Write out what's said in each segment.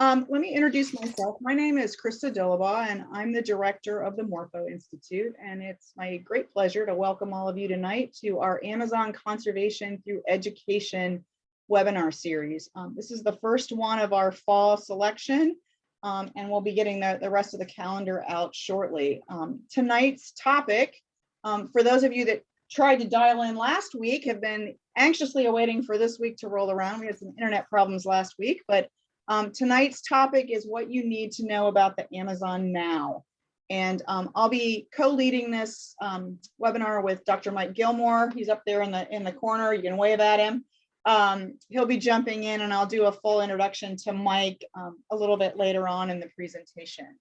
Let me introduce myself. My name is Krista Dillaba, and I'm the director of the Morpho Institute. And it's my great pleasure to welcome all of you tonight to our Amazon Conservation Through Education webinar series. This is the first one of our fall selection, and we'll be getting the rest of the calendar out shortly. Tonight's topic, for those of you that tried to dial in last week, have been anxiously awaiting for this week to roll around. We had some internet problems last week, but tonight's topic is what you need to know about the Amazon now. And I'll be co-leading this webinar with Dr. Mike Gilmore. He's up there in the corner. You can wave at him. He'll be jumping in, and I'll do a full introduction to Mike a little bit later on in the presentation.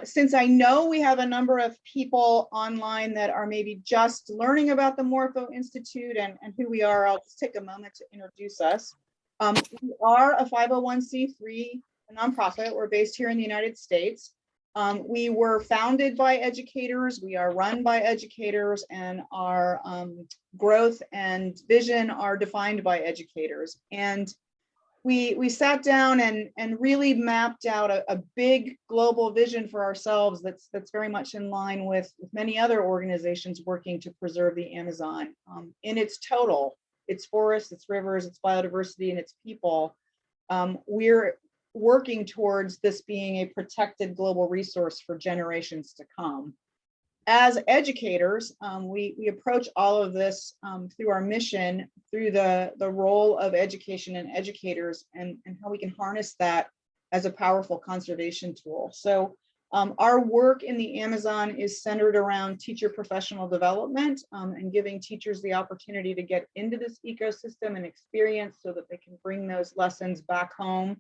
Since I know we have a number of people online that are maybe just learning about the Morpho Institute and who we are, I'll just take a moment to introduce us. We are a 501c3 nonprofit. We're based here in the United States. We were founded by educators. We are run by educators, and our growth and vision are defined by educators. And we sat down and really mapped out a big global vision for ourselves that's very much in line with many other organizations working to preserve the Amazon in its total. Its forests, its rivers, its biodiversity, and its people. We're working towards this being a protected global resource for generations to come. As educators, we approach all of this through our mission, through the role of education and educators, and how we can harness that as a powerful conservation tool. So our work in the Amazon is centered around teacher professional development and giving teachers the opportunity to get into this ecosystem and experience so that they can bring those lessons back home.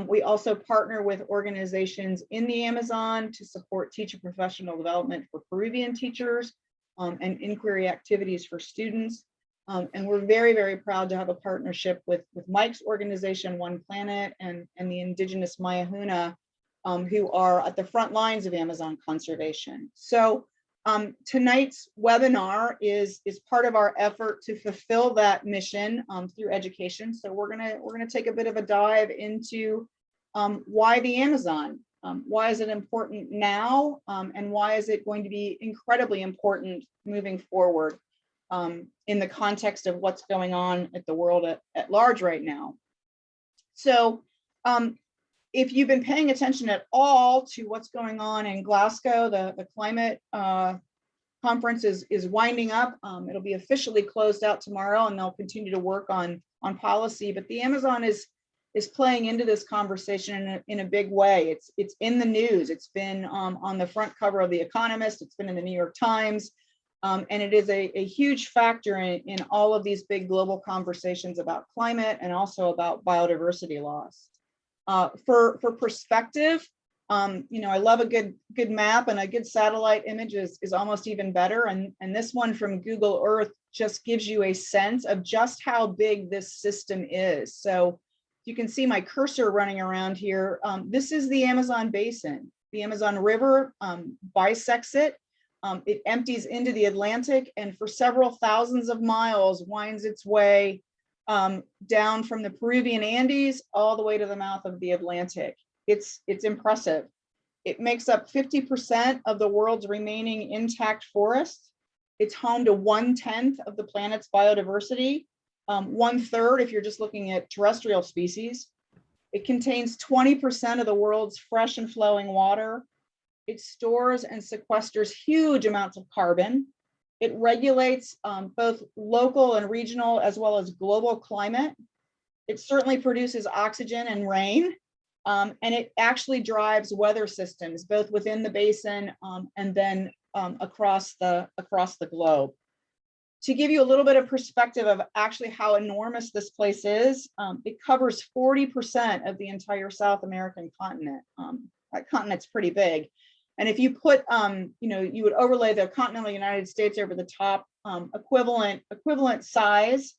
We also partner with organizations in the Amazon to support teacher professional development for Peruvian teachers and inquiry activities for students. And we're very, very proud to have a partnership with Mike's organization, One Planet, and the Indigenous Myhuna, who are at the front lines of Amazon conservation. So tonight's webinar is part of our effort to fulfill that mission through education. So we're gonna take a bit of a dive into why the Amazon, why is it important now, and why is it going to be incredibly important moving forward in the context of what's going on at the world at large right now. So if you've been paying attention at all to what's going on in Glasgow, the climate conference is winding up. It'll be officially closed out tomorrow, and they'll continue to work on policy. But the Amazon is playing into this conversation in a big way. It's in the news. It's been on the front cover of The Economist. It's been in the New York Times. And it is a huge factor in all of these big global conversations about climate and also about biodiversity loss. For perspective, I love a good map, and a good satellite image is almost even better. And this one from Google Earth just gives you a sense of just how big this system is. So you can see my cursor running around here. This is the Amazon Basin. The Amazon River bisects it. It empties into the Atlantic, and for several thousands of miles winds its way down from the Peruvian Andes all the way to the mouth of the Atlantic. It's impressive. It makes up 50% of the world's remaining intact forests. It's home to 1/10 of the planet's biodiversity, 1/3 if you're just looking at terrestrial species. It contains 20% of the world's fresh and flowing water. It stores and sequesters huge amounts of carbon. It regulates both local and regional as well as global climate. It certainly produces oxygen and rain, and it actually drives weather systems both within the basin and then across the globe. To give you a little bit of perspective of actually how enormous this place is, it covers 40% of the entire South American continent. That continent's pretty big. And if you put, you would overlay the continental United States over the top, equivalent size,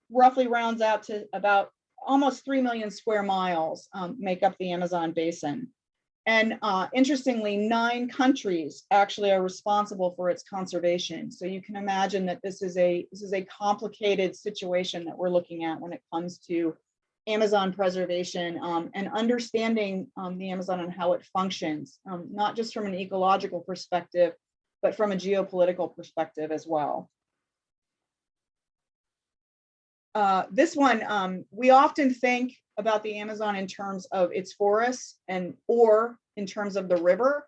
roughly rounds out to about almost 3 million square miles make up the Amazon basin. And interestingly, 9 countries actually are responsible for its conservation. So you can imagine that this is a complicated situation that we're looking at when it comes to Amazon preservation and understanding the Amazon and how it functions, not just from an ecological perspective, but from a geopolitical perspective as well. This one, we often think about the Amazon in terms of its forests or in terms of the river,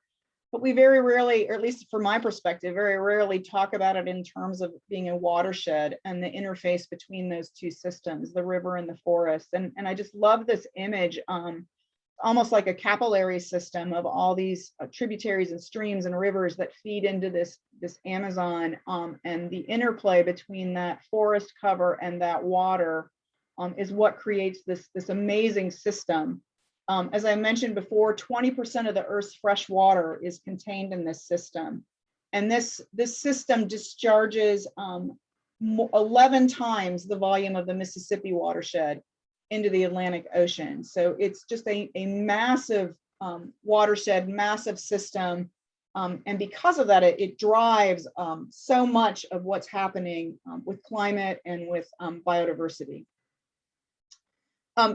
but we very rarely, or at least from my perspective, very rarely talk about it in terms of being a watershed and the interface between those two systems, the river and the forest. And I just love this image, almost like a capillary system of all these tributaries and streams and rivers that feed into this Amazon, and the interplay between that forest cover and that water is what creates this amazing system. As I mentioned before, 20% of the Earth's fresh water is contained in this system. And this system discharges 11 times the volume of the Mississippi watershed into the Atlantic Ocean. So it's just a massive watershed, massive system. And because of that, it drives so much of what's happening with climate and with biodiversity.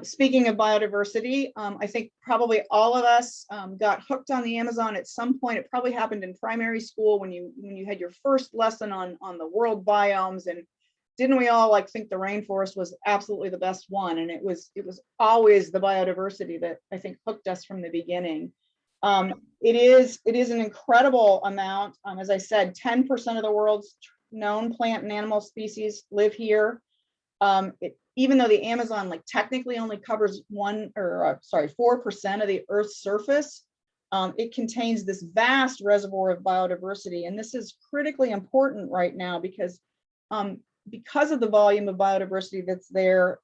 Speaking of biodiversity, I think probably all of us got hooked on the Amazon at some point. It probably happened in primary school when you had your first lesson on the world biomes, and didn't we all like think the rainforest was absolutely the best one? And it was always the biodiversity that I think hooked us from the beginning. It is an incredible amount. As I said, 10% of the world's known plant and animal species live here. Even though the Amazon like technically only covers 4% of the Earth's surface, it contains this vast reservoir of biodiversity. And this is critically important right now because of the volume of biodiversity that's there,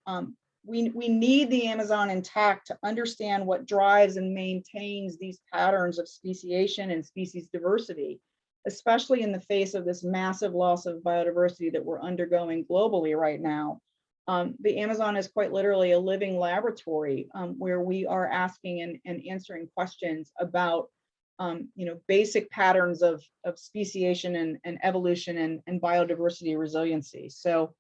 we need the Amazon intact to understand what drives and maintains these patterns of speciation and species diversity, especially in the face of this massive loss of biodiversity that we're undergoing globally right now. The Amazon is quite literally a living laboratory where we are asking and answering questions about basic patterns of speciation and evolution and biodiversity resiliency. So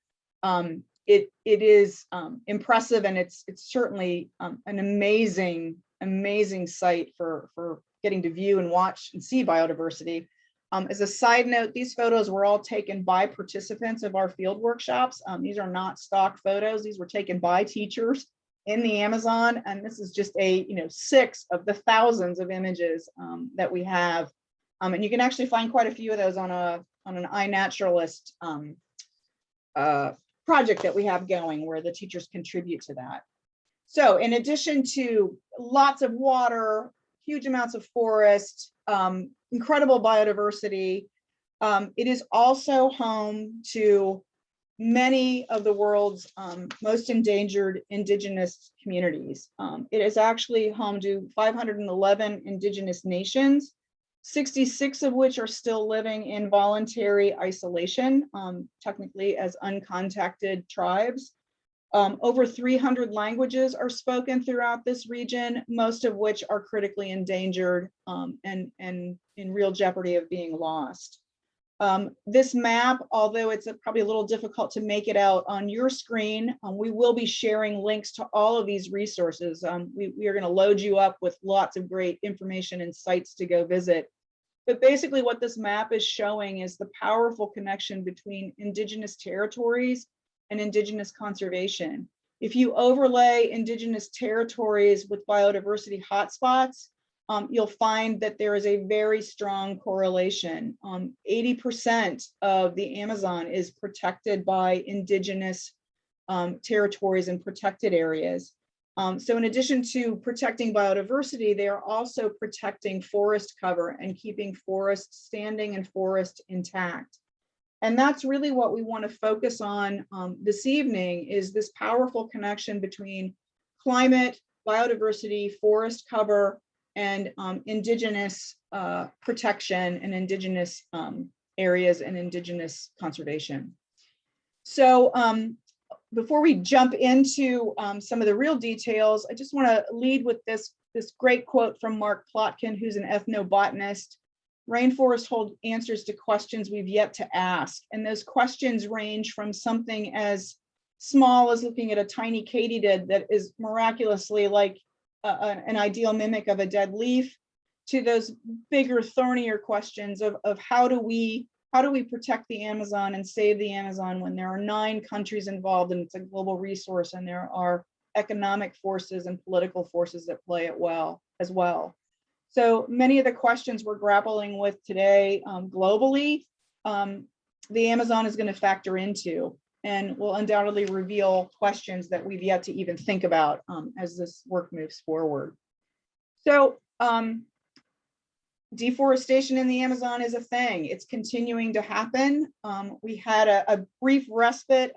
it is impressive, and it's certainly an amazing site for getting to view and watch and see biodiversity. As a side note, these photos were all taken by participants of our field workshops. These are not stock photos. These were taken by teachers in the Amazon, and this is just 6 of the thousands of images that we have. And you can actually find quite a few of those on an iNaturalist project that we have going, where the teachers contribute to that. So in addition to lots of water, huge amounts of forest, incredible biodiversity, it is also home to many of the world's most endangered indigenous communities. It is actually home to 511 indigenous nations, 66 of which are still living in voluntary isolation, technically as uncontacted tribes. Over 300 languages are spoken throughout this region, most of which are critically endangered and in real jeopardy of being lost. This map, although it's probably a little difficult to make it out on your screen, we will be sharing links to all of these resources. We are going to load you up with lots of great information and sites to go visit. But basically what this map is showing is the powerful connection between indigenous territories and indigenous conservation. If you overlay indigenous territories with biodiversity hotspots, you'll find that there is a very strong correlation. 80% of the Amazon is protected by indigenous territories and protected areas. So in addition to protecting biodiversity, they are also protecting forest cover and keeping forest standing and forest intact. And that's really what we want to focus on this evening, is this powerful connection between climate, biodiversity, forest cover, and indigenous protection and indigenous areas and indigenous conservation. So before we jump into some of the real details, I just want to lead with this great quote from Mark Plotkin, who's an ethnobotanist. Rainforests hold answers to questions we've yet to ask. And those questions range from something as small as looking at a tiny katydid that is miraculously like an ideal mimic of a dead leaf, to those bigger, thornier questions of how do we protect the Amazon and save the Amazon when there are 9 countries involved and it's a global resource and there are economic forces and political forces that play it as well. So many of the questions we're grappling with today globally, the Amazon is going to factor into and will undoubtedly reveal questions that we've yet to even think about as this work moves forward. So deforestation in the Amazon is a thing. It's continuing to happen. We had a brief respite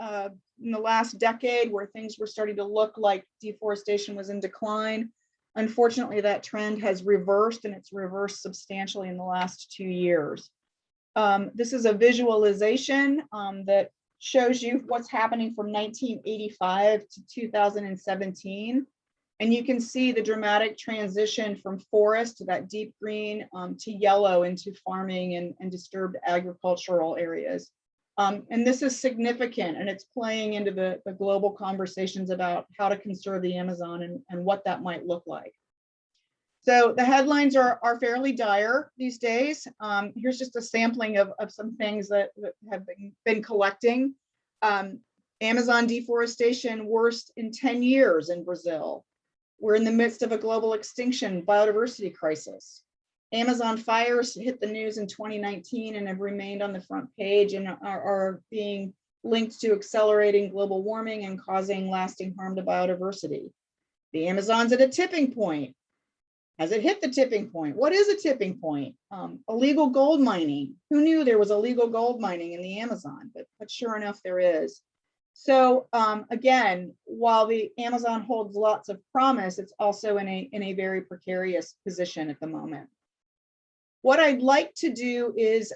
in the last decade where things were starting to look like deforestation was in decline. Unfortunately, that trend has reversed, and it's reversed substantially in the last 2 years. This is a visualization that shows you what's happening from 1985 to 2017. And you can see the dramatic transition from forest to that deep green to yellow into farming and disturbed agricultural areas. And this is significant, and it's playing into the global conversations about how to conserve the Amazon and what that might look like. So the headlines are fairly dire these days. Here's just a sampling of some things that have been collecting. Amazon deforestation worst in 10 years in Brazil. We're in the midst of a global extinction biodiversity crisis. Amazon fires hit the news in 2019 and have remained on the front page and are being linked to accelerating global warming and causing lasting harm to biodiversity. The Amazon's at a tipping point. Has it hit the tipping point? What is a tipping point? Illegal gold mining. Who knew there was illegal gold mining in the Amazon? But sure enough, there is. So again, while the Amazon holds lots of promise, it's also in a very precarious position at the moment. What I'd like to do is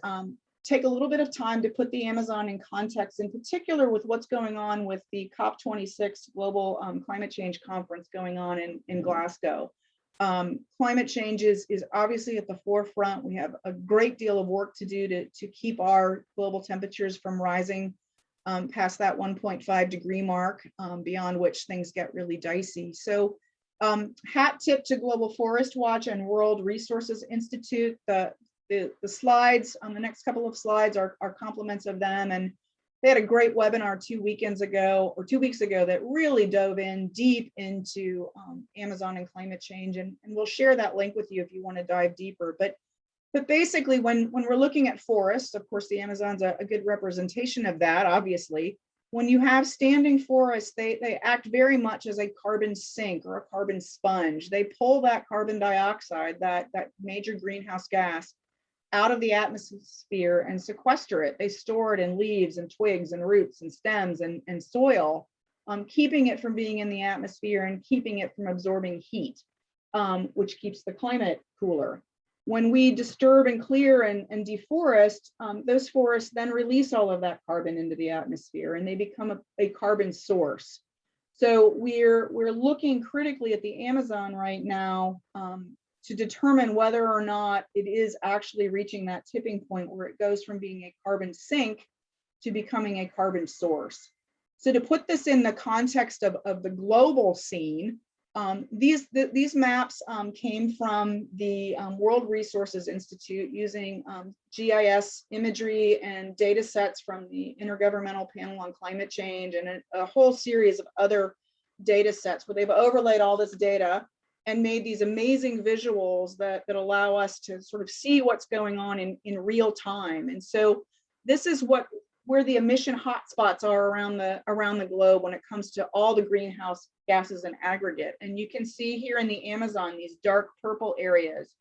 take a little bit of time to put the Amazon in context, in particular with what's going on with the COP26 Global Climate Change Conference going on in Glasgow. Climate change is obviously at the forefront. We have a great deal of work to do to keep our global temperatures from rising past that 1.5 degree mark, beyond which things get really dicey. So hat tip to Global Forest Watch and World Resources Institute. The slides on the next couple of slides are compliments of them, and they had a great webinar 2 weeks ago that really dove in deep into Amazon and climate change, and we'll share that link with you if you want to dive deeper. But basically, when we're looking at forests, of course, the Amazon's a good representation of that, obviously. When you have standing forests, they act very much as a carbon sink or a carbon sponge. They pull that carbon dioxide, that major greenhouse gas, out of the atmosphere and sequester it. They store it in leaves and twigs and roots and stems and soil, keeping it from being in the atmosphere and keeping it from absorbing heat, which keeps the climate cooler. When we disturb and clear and deforest, those forests then release all of that carbon into the atmosphere and they become a carbon source. So we're looking critically at the Amazon right now to determine whether or not it is actually reaching that tipping point where it goes from being a carbon sink to becoming a carbon source. So to put this in the context of the global scene, these maps came from the World Resources Institute using GIS imagery and data sets from the Intergovernmental Panel on Climate Change and a whole series of other data sets where they've overlaid all this data and made these amazing visuals that allow us to sort of see what's going on in real time. And so this is where the emission hotspots are around the globe when it comes to all the greenhouse gases in aggregate. And you can see here in the Amazon, these dark purple areas.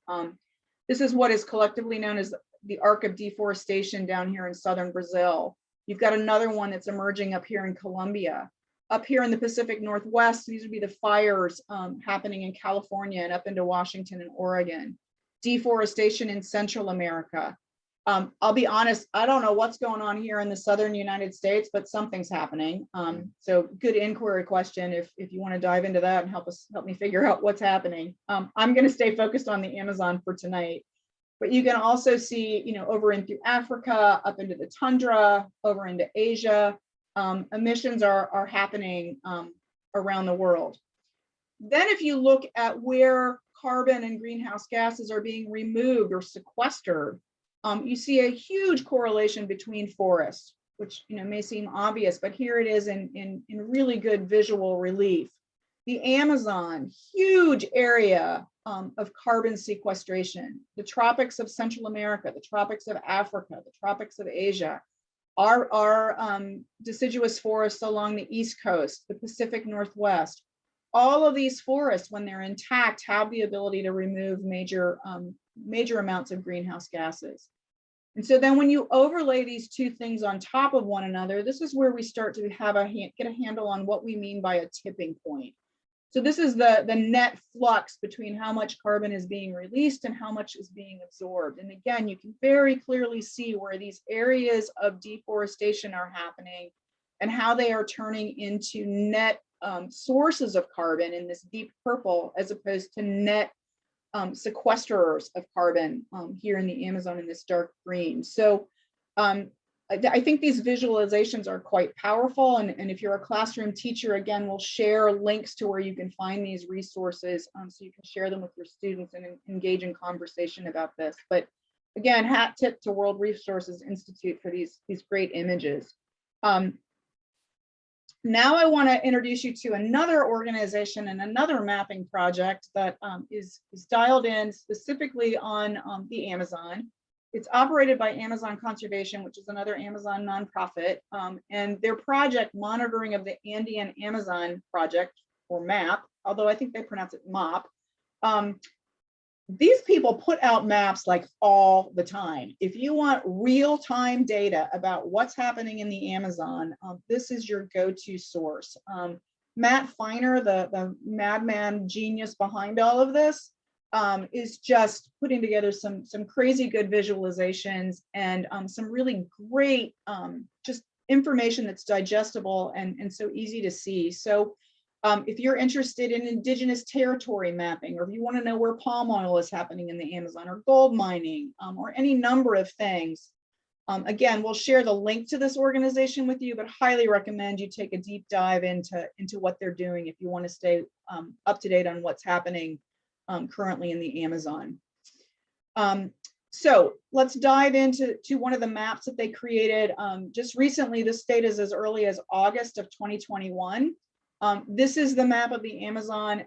This is what is collectively known as the Arc of Deforestation down here in southern Brazil. You've got another one that's emerging up here in Colombia. Up here in the Pacific Northwest, these would be the fires happening in California and up into Washington and Oregon. Deforestation in Central America. I'll be honest, I don't know what's going on here in the southern United States, but something's happening. So good inquiry question if you want to dive into that and help me figure out what's happening. I'm going to stay focused on the Amazon for tonight. But you can also see, over in through Africa, up into the tundra, over into Asia. emissions are happening around the world. Then if you look at where carbon and greenhouse gases are being removed or sequestered, you see a huge correlation between forests, which may seem obvious, but here it is in really good visual relief. The Amazon, huge area of carbon sequestration. The tropics of Central America, the tropics of Africa, the tropics of Asia, our deciduous forests along the East Coast, the Pacific Northwest. All of these forests, when they're intact, have the ability to remove major amounts of greenhouse gases. And so then when you overlay these two things on top of one another, this is where we start to have get a handle on what we mean by a tipping point. So this is the net flux between how much carbon is being released and how much is being absorbed. And again, you can very clearly see where these areas of deforestation are happening and how they are turning into net sources of carbon in this deep purple, as opposed to net sequesterers of carbon here in the Amazon in this dark green. So I think these visualizations are quite powerful. And if you're a classroom teacher, again, we'll share links to where you can find these resources so you can share them with your students and engage in conversation about this. But again, hat tip to World Resources Institute for these great images. Now I want to introduce you to another organization and another mapping project that is dialed in specifically on the Amazon. It's operated by Amazon Conservation, which is another Amazon nonprofit, and their project, Monitoring of the Andean Amazon Project, or MAP, although I think they pronounce it MOP. These people put out maps like all the time. If you want real-time data about what's happening in the Amazon, this is your go-to source. Matt Feiner, the madman genius behind all of this, is just putting together some crazy good visualizations and some really great just information that's digestible and so easy to see. So if you're interested in indigenous territory mapping, or if you want to know where palm oil is happening in the Amazon, or gold mining, or any number of things, again, we'll share the link to this organization with you, but highly recommend you take a deep dive into what they're doing if you want to stay up to date on what's happening currently in the Amazon. So let's dive into one of the maps that they created just recently. This data is as early as August of 2021. This is the map of the Amazon,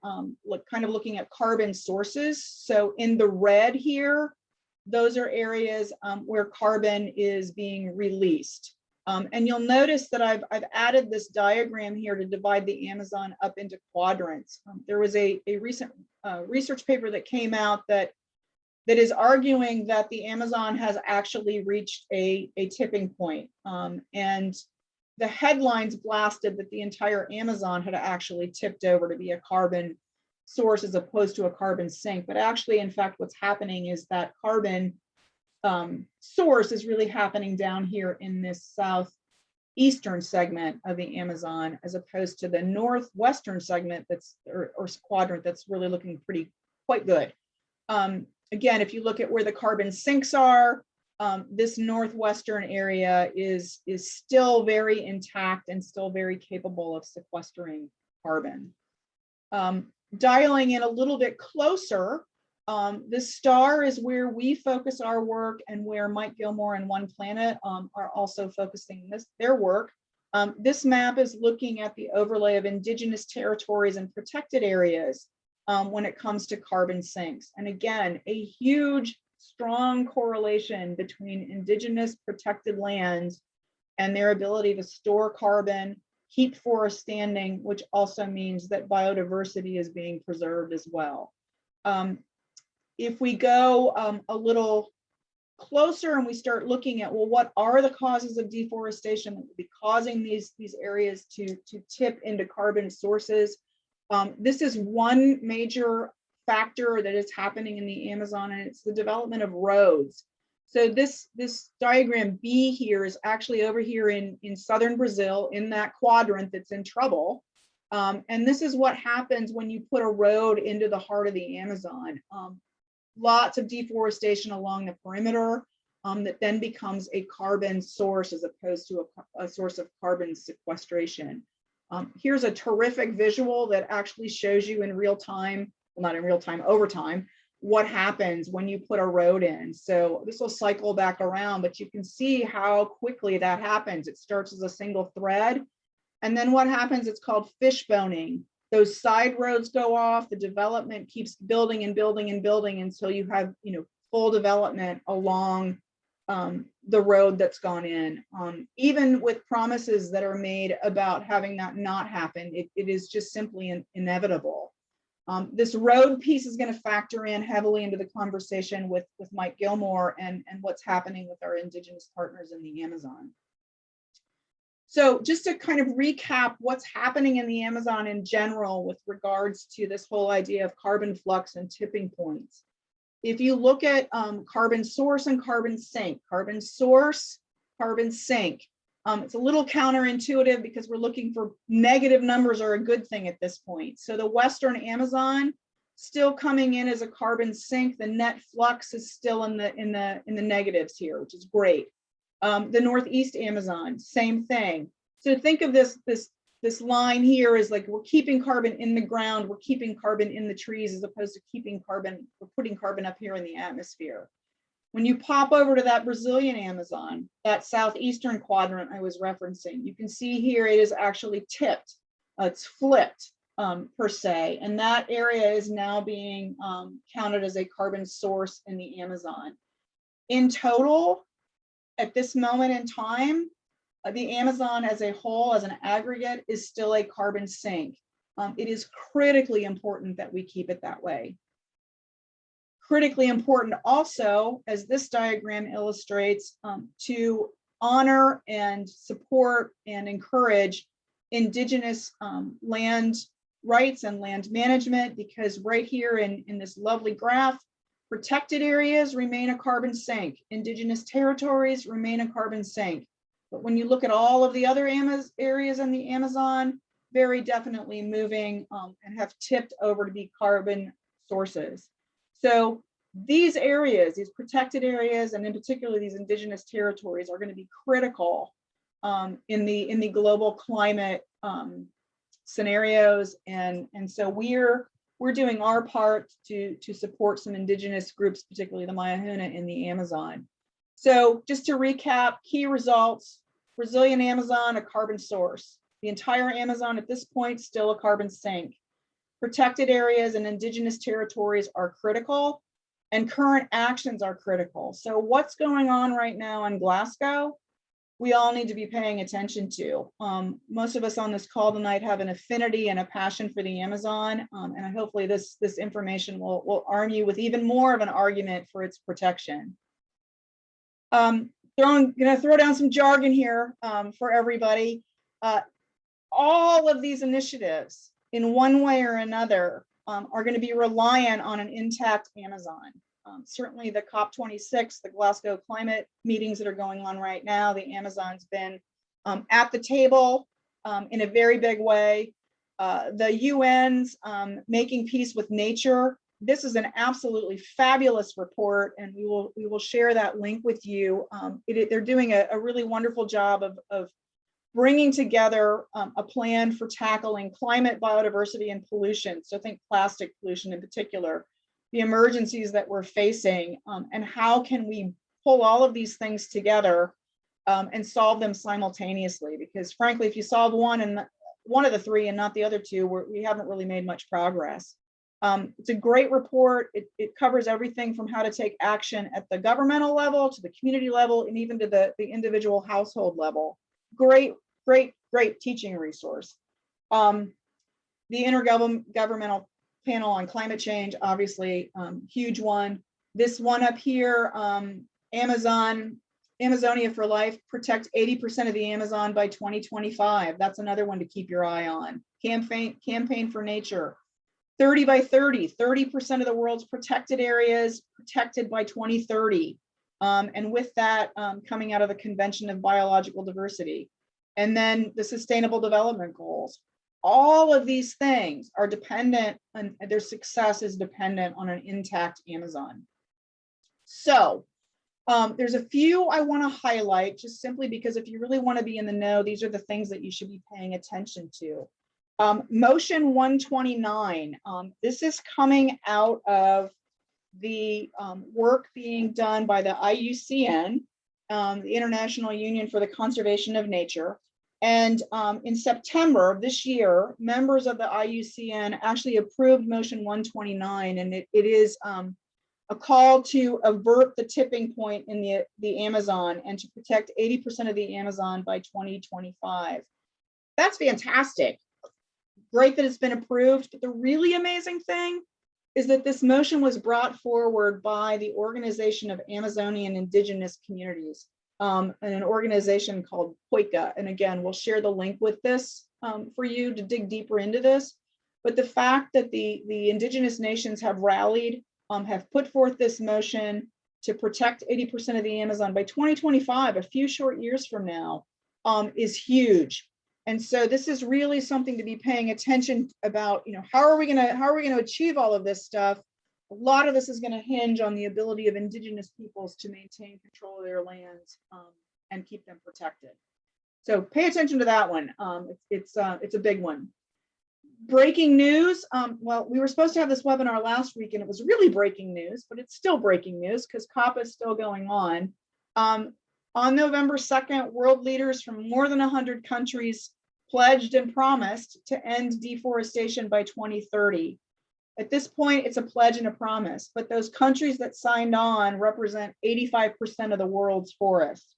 kind of looking at carbon sources. So in the red here, those are areas where carbon is being released. And you'll notice that I've added this diagram here to divide the Amazon up into quadrants. There was a recent research paper that came out that is arguing that the Amazon has actually reached a tipping point. And the headlines blasted that the entire Amazon had actually tipped over to be a carbon source as opposed to a carbon sink. But actually, in fact, what's happening is that carbon source is really happening down here in this southeastern segment of the Amazon, as opposed to the northwestern segment or quadrant that's really looking quite good. Again, if you look at where the carbon sinks are, this northwestern area is still very intact and still very capable of sequestering carbon. Dialing in a little bit closer, this star is where we focus our work, and where Mike Gilmore and One Planet are also focusing their work. This map is looking at the overlay of indigenous territories and protected areas when it comes to carbon sinks. And again, a huge, strong correlation between indigenous protected lands and their ability to store carbon, keep forests standing, which also means that biodiversity is being preserved as well. If we go a little closer and we start looking at, well, what are the causes of deforestation that would be causing these areas to tip into carbon sources? This is one major factor that is happening in the Amazon, and it's the development of roads. So this diagram B here is actually over here in southern Brazil, in that quadrant that's in trouble. And this is what happens when you put a road into the heart of the Amazon. Lots of deforestation along the perimeter. that then becomes a carbon source as opposed to a source of carbon sequestration. Here's a terrific visual that actually shows you in real time, well, not in real time, over time, what happens when you put a road in. So this will cycle back around, but you can see how quickly that happens. It starts as a single thread. And then what happens, it's called fishboning. Those side roads go off, the development keeps building and building and building until you have, full development along the road that's gone in. Even with promises that are made about having that not happen, it is just simply inevitable. This road piece is going to factor in heavily into the conversation with Mike Gilmore and what's happening with our Indigenous partners in the Amazon. So just to kind of recap what's happening in the Amazon in general with regards to this whole idea of carbon flux and tipping points. If you look at carbon source and carbon sink, carbon source, carbon sink, it's a little counterintuitive because we're looking for negative numbers are a good thing at this point. So the Western Amazon still coming in as a carbon sink. The net flux is still in the negatives here, which is great. The Northeast Amazon, same thing. So think of this line here is like we're keeping carbon in the ground, we're keeping carbon in the trees as opposed to keeping carbon, we're putting carbon up here in the atmosphere. When you pop over to that Brazilian Amazon, that southeastern quadrant I was referencing, you can see here it is actually tipped, it's flipped per se, and that area is now being counted as a carbon source in the Amazon. In total, at this moment in time, the Amazon as a whole, as an aggregate, is still a carbon sink. It is critically important that we keep it that way. Critically important also, as this diagram illustrates, to honor and support and encourage Indigenous land rights and land management, because right here in this lovely graph, protected areas remain a carbon sink. Indigenous territories remain a carbon sink. But when you look at all of the other areas in the Amazon, very definitely moving and have tipped over to be carbon sources. So these areas, these protected areas, and in particular these Indigenous territories, are going to be critical in the global climate scenarios. And so we're doing our part to support some Indigenous groups, particularly the Myhuna in the Amazon. So just to recap, key results: Brazilian Amazon, a carbon source. The entire Amazon at this point, still a carbon sink. Protected areas and Indigenous territories are critical, and current actions are critical. So what's going on right now in Glasgow, we all need to be paying attention to. Most of us on this call tonight have an affinity and a passion for the Amazon, and hopefully this information will arm you with even more of an argument for its protection. I'm gonna throw down some jargon here for everybody. All of these initiatives, in one way or another, are going to be reliant on an intact Amazon. Certainly the COP26, the Glasgow climate meetings that are going on right now, the Amazon's been at the table in a very big way. The UN's Making Peace with Nature. This is an absolutely fabulous report, and we will share that link with you. They're doing a really wonderful job of bringing together a plan for tackling climate, biodiversity, and pollution. So think plastic pollution in particular, the emergencies that we're facing, and how can we pull all of these things together and solve them simultaneously? Because frankly, if you solve one of the three and not the other two, we haven't really made much progress. It's a great report. It covers everything from how to take action at the governmental level to the community level and even to the individual household level. Great teaching resource. The Intergovernmental Panel on Climate Change, obviously, huge one. This one up here, Amazonia for Life, protect 80% of the Amazon by 2025. That's another one to keep your eye on. Campaign for Nature, 30 by 30, 30% of the world's protected areas protected by 2030. And with that, coming out of the Convention of Biological Diversity. And then the Sustainable Development Goals. All of these things are dependent, and their success is dependent on an intact Amazon. So There's a few I want to highlight just simply because if you really want to be in the know, these are the things that you should be paying attention to. Motion 129, this is coming out of the work being done by the IUCN, the International Union for the Conservation of Nature. And in September of this year, members of the IUCN actually approved Motion 129, and it is a call to avert the tipping point in the Amazon and to protect 80% of the Amazon by 2025. That's fantastic. Great that it's been approved, but the really amazing thing is that this motion was brought forward by the Organization of Amazonian Indigenous Communities, and an organization called POICA. And again, we'll share the link with this for you to dig deeper into this. But the fact that the Indigenous Nations have rallied, have put forth this motion to protect 80% of the Amazon by 2025, a few short years from now, is huge. And so this is really something to be paying attention about. How are we gonna achieve all of this stuff? A lot of this is going to hinge on the ability of Indigenous peoples to maintain control of their lands and keep them protected. So pay attention to that one. It's a big one. Breaking news. Well, we were supposed to have this webinar last week, and it was really breaking news, but it's still breaking news because COP is still going on. On November 2nd, world leaders from more than 100 countries pledged and promised to end deforestation by 2030. At this point, it's a pledge and a promise, but those countries that signed on represent 85% of the world's forests.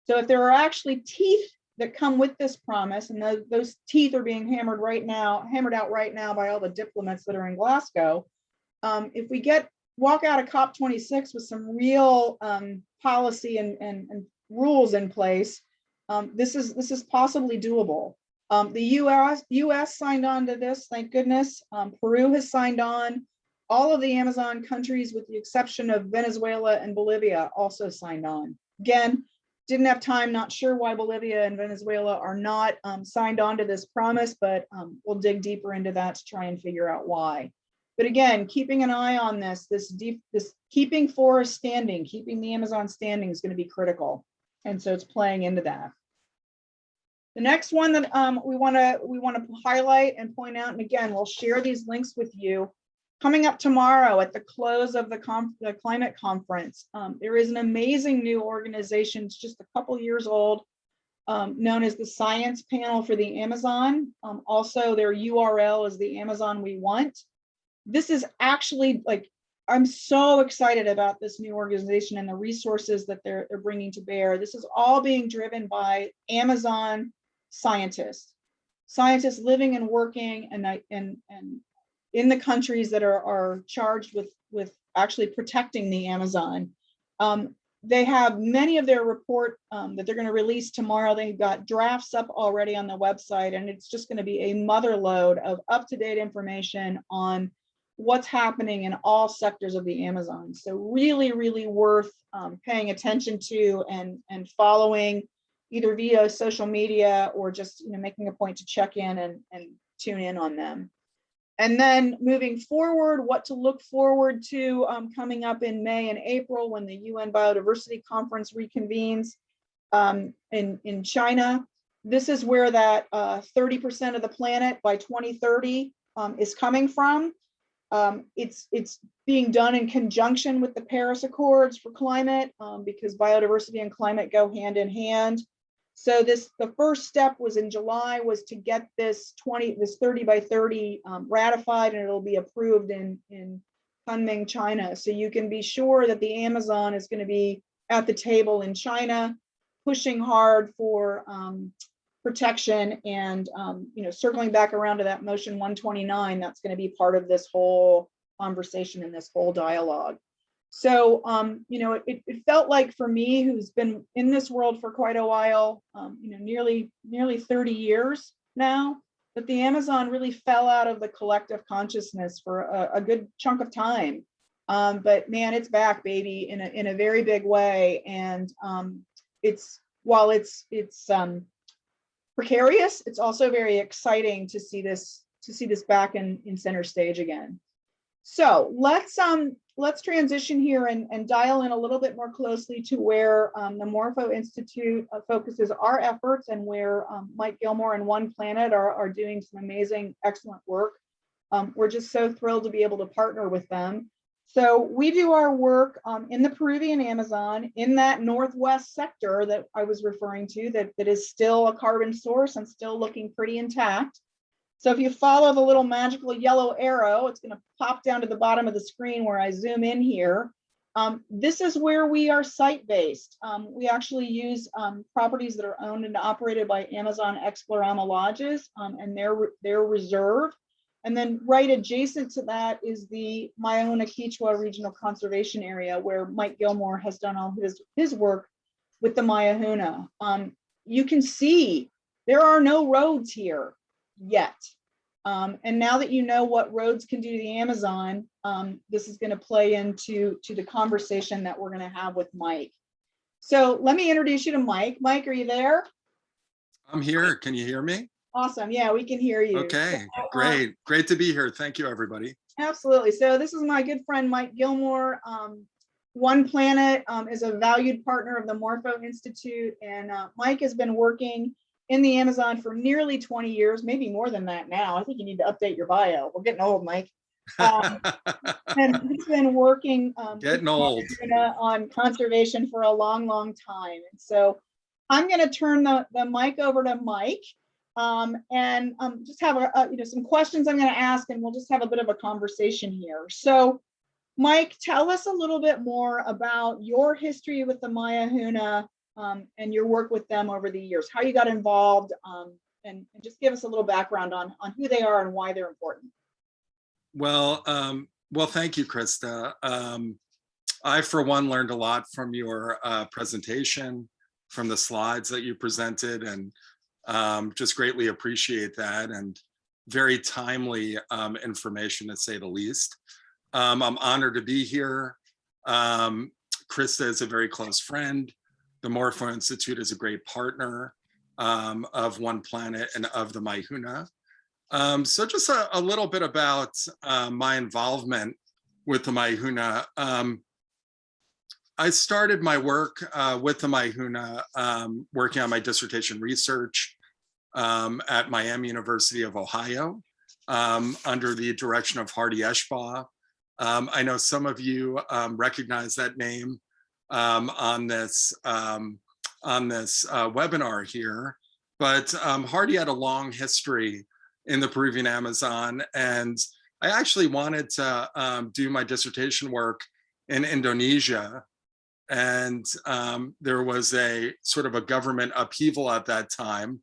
So if there are actually teeth that come with this promise, and those teeth are being hammered out right now by all the diplomats that are in Glasgow, if we walk out of COP26 with some real policy and rules in place, this is possibly doable. The US signed on to this, thank goodness. Peru has signed on. All of the Amazon countries, with the exception of Venezuela and Bolivia, also signed on. Again, didn't have time, not sure why Bolivia and Venezuela are not signed on to this promise, but we'll dig deeper into that to try and figure out why. But again, keeping an eye on this keeping forests standing, keeping the Amazon standing is going to be critical. And so it's playing into that. The next one that we want to highlight and point out, and again, we'll share these links with you. Coming up tomorrow at the close of the climate conference, there is an amazing new organization. It's just a couple years old, known as the Science Panel for the Amazon. Also, their URL is the Amazon We Want. This is actually I'm so excited about this new organization and the resources that they're bringing to bear. This is all being driven by Amazon scientists living and working and in the countries that are charged with actually protecting the Amazon. They have many of their report that they're going to release tomorrow. They've got drafts up already on the website, and it's just going to be a mother lode of up-to-date information on what's happening in all sectors of the Amazon. So really, really worth paying attention to and following, either via social media or just making a point to check in and tune in on them. And then moving forward, what to look forward to coming up in May and April when the UN Biodiversity Conference reconvenes in China. This is where that 30% of the planet by 2030 is coming from. It's being done in conjunction with the Paris Accords for climate because biodiversity and climate go hand in hand. So the first step was in July, was to get this 30 by 30 ratified, and it'll be approved in Kunming, China. So you can be sure that the Amazon is going to be at the table in China, pushing hard for protection and circling back around to that motion 129. That's going to be part of this whole conversation and this whole dialogue. So, it felt like for me, who's been in this world for quite a while, nearly 30 years now, that the Amazon really fell out of the collective consciousness for a good chunk of time. But man, it's back, baby, in a very big way. And while it's precarious, it's also very exciting to see this back in center stage again. So let's let's transition here and dial in a little bit more closely to where the Morpho Institute focuses our efforts, and where Mike Gilmore and One Planet are doing some amazing, excellent work. We're just so thrilled to be able to partner with them. So we do our work in the Peruvian Amazon, in that northwest sector that I was referring to, that is still a carbon source and still looking pretty intact. So if you follow the little magical yellow arrow, it's going to pop down to the bottom of the screen where I zoom in here. This is where we are site-based. We actually use properties that are owned and operated by Amazon Explorama Lodges, and they're reserve. And then right adjacent to that is the Maihuna Kichwa Regional Conservation Area, where Mike Gilmore has done all his work with the Maihuna. You can see there are no roads here yet. And now that you know what roads can do to the Amazon, this is going to play into the conversation that we're going to have with Mike. So let me introduce you to Mike. Mike, are you there? I'm here. Can you hear me? Awesome. Yeah, we can hear you. Okay, great. Great to be here. Thank you, everybody. Absolutely. So this is my good friend, Mike Gilmore. One Planet is a valued partner of the Morpho Institute, and Mike has been working in the Amazon for nearly 20 years, maybe more than that now. I think you need to update your bio. We're getting old, Mike. And he's been working getting old on conservation for a long, long time. And so I'm going to turn the mic over to Mike. And just have some questions I'm going to ask, and we'll just have a bit of a conversation here. So, Mike, tell us a little bit more about your history with the Maihuna and your work with them over the years, how you got involved, and just give us a little background on who they are and why they're important. Well, thank you, Krista. I, for one, learned a lot from your presentation, from the slides that you presented, and just greatly appreciate that, and very timely information, to say the least. I'm honored to be here. Krista is a very close friend. The Morpho Institute is a great partner of One Planet and of the Myhuna. So just a little bit about my involvement with the Myhuna. I started my work with the Myhuna, working on my dissertation research at Miami University of Ohio, under the direction of Hardy Eshbaugh. I know some of you recognize that name on this webinar here, but Hardy had a long history in the Peruvian Amazon, and I actually wanted to do my dissertation work in Indonesia. And there was a sort of a government upheaval at that time.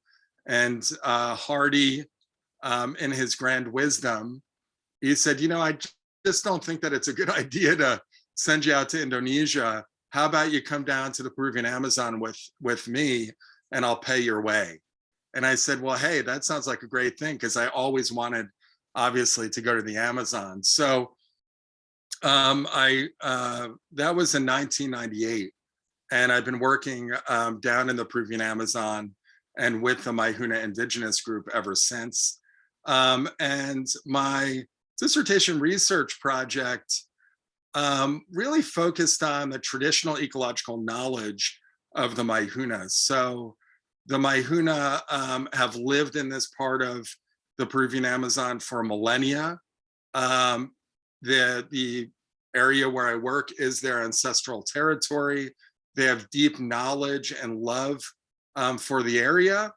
And Hardy, in his grand wisdom, he said, I just don't think that it's a good idea to send you out to Indonesia. How about you come down to the Peruvian Amazon with me, and I'll pay your way. And I said, well, hey, that sounds like a great thing, because I always wanted, obviously, to go to the Amazon. So that was in 1998, and I've been working down in the Peruvian Amazon and with the Myhuna Indigenous group ever since. And my dissertation research project really focused on the traditional ecological knowledge of the Myhuna. So the Myhuna have lived in this part of the Peruvian Amazon for millennia. The area where I work is their ancestral territory. They have deep knowledge and love for the area.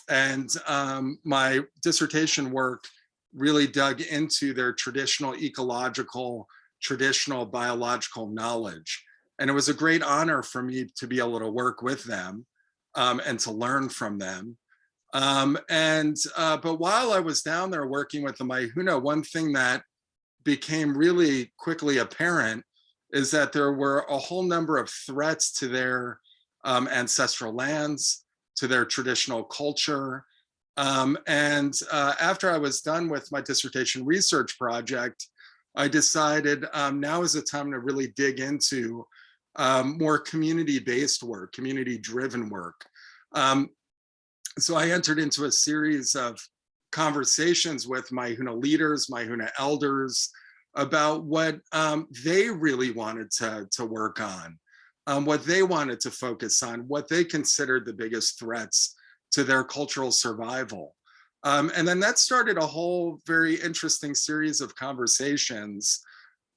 And my dissertation work really dug into their traditional ecological, traditional biological knowledge. And it was a great honor for me to be able to work with them and to learn from them. But while I was down there working with the Myhuna, one thing that became really quickly apparent is that there were a whole number of threats to their ancestral lands, to their traditional culture. After I was done with my dissertation research project, I decided now is the time to really dig into more community-based work, community-driven work. So I entered into a series of conversations with Myhuna leaders, Myhuna elders, about what they really wanted to work on, what they wanted to focus on, what they considered the biggest threats to their cultural survival. And then that started a whole very interesting series of conversations,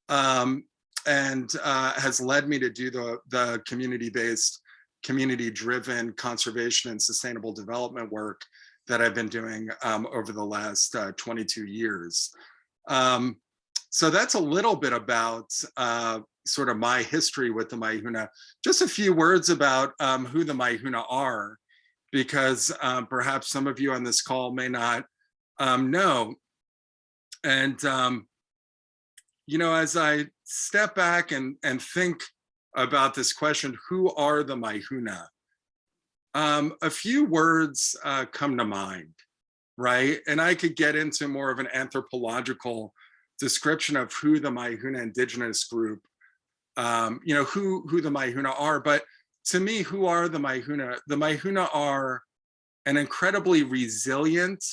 and has led me to do the community-based, community-driven conservation and sustainable development work that I've been doing over the last 22 years. So that's a little bit about sort of my history with the Maihuna. Just a few words about who the Maihuna are, because perhaps some of you on this call may not know. And, you know, as I step back and think about this question, who are the Maihuna? A few words come to mind, right? And I could get into more of an anthropological description of who the Maihuna indigenous group, you know, who the Maihuna are. But to me, who are the Maihuna? The Maihuna are an incredibly resilient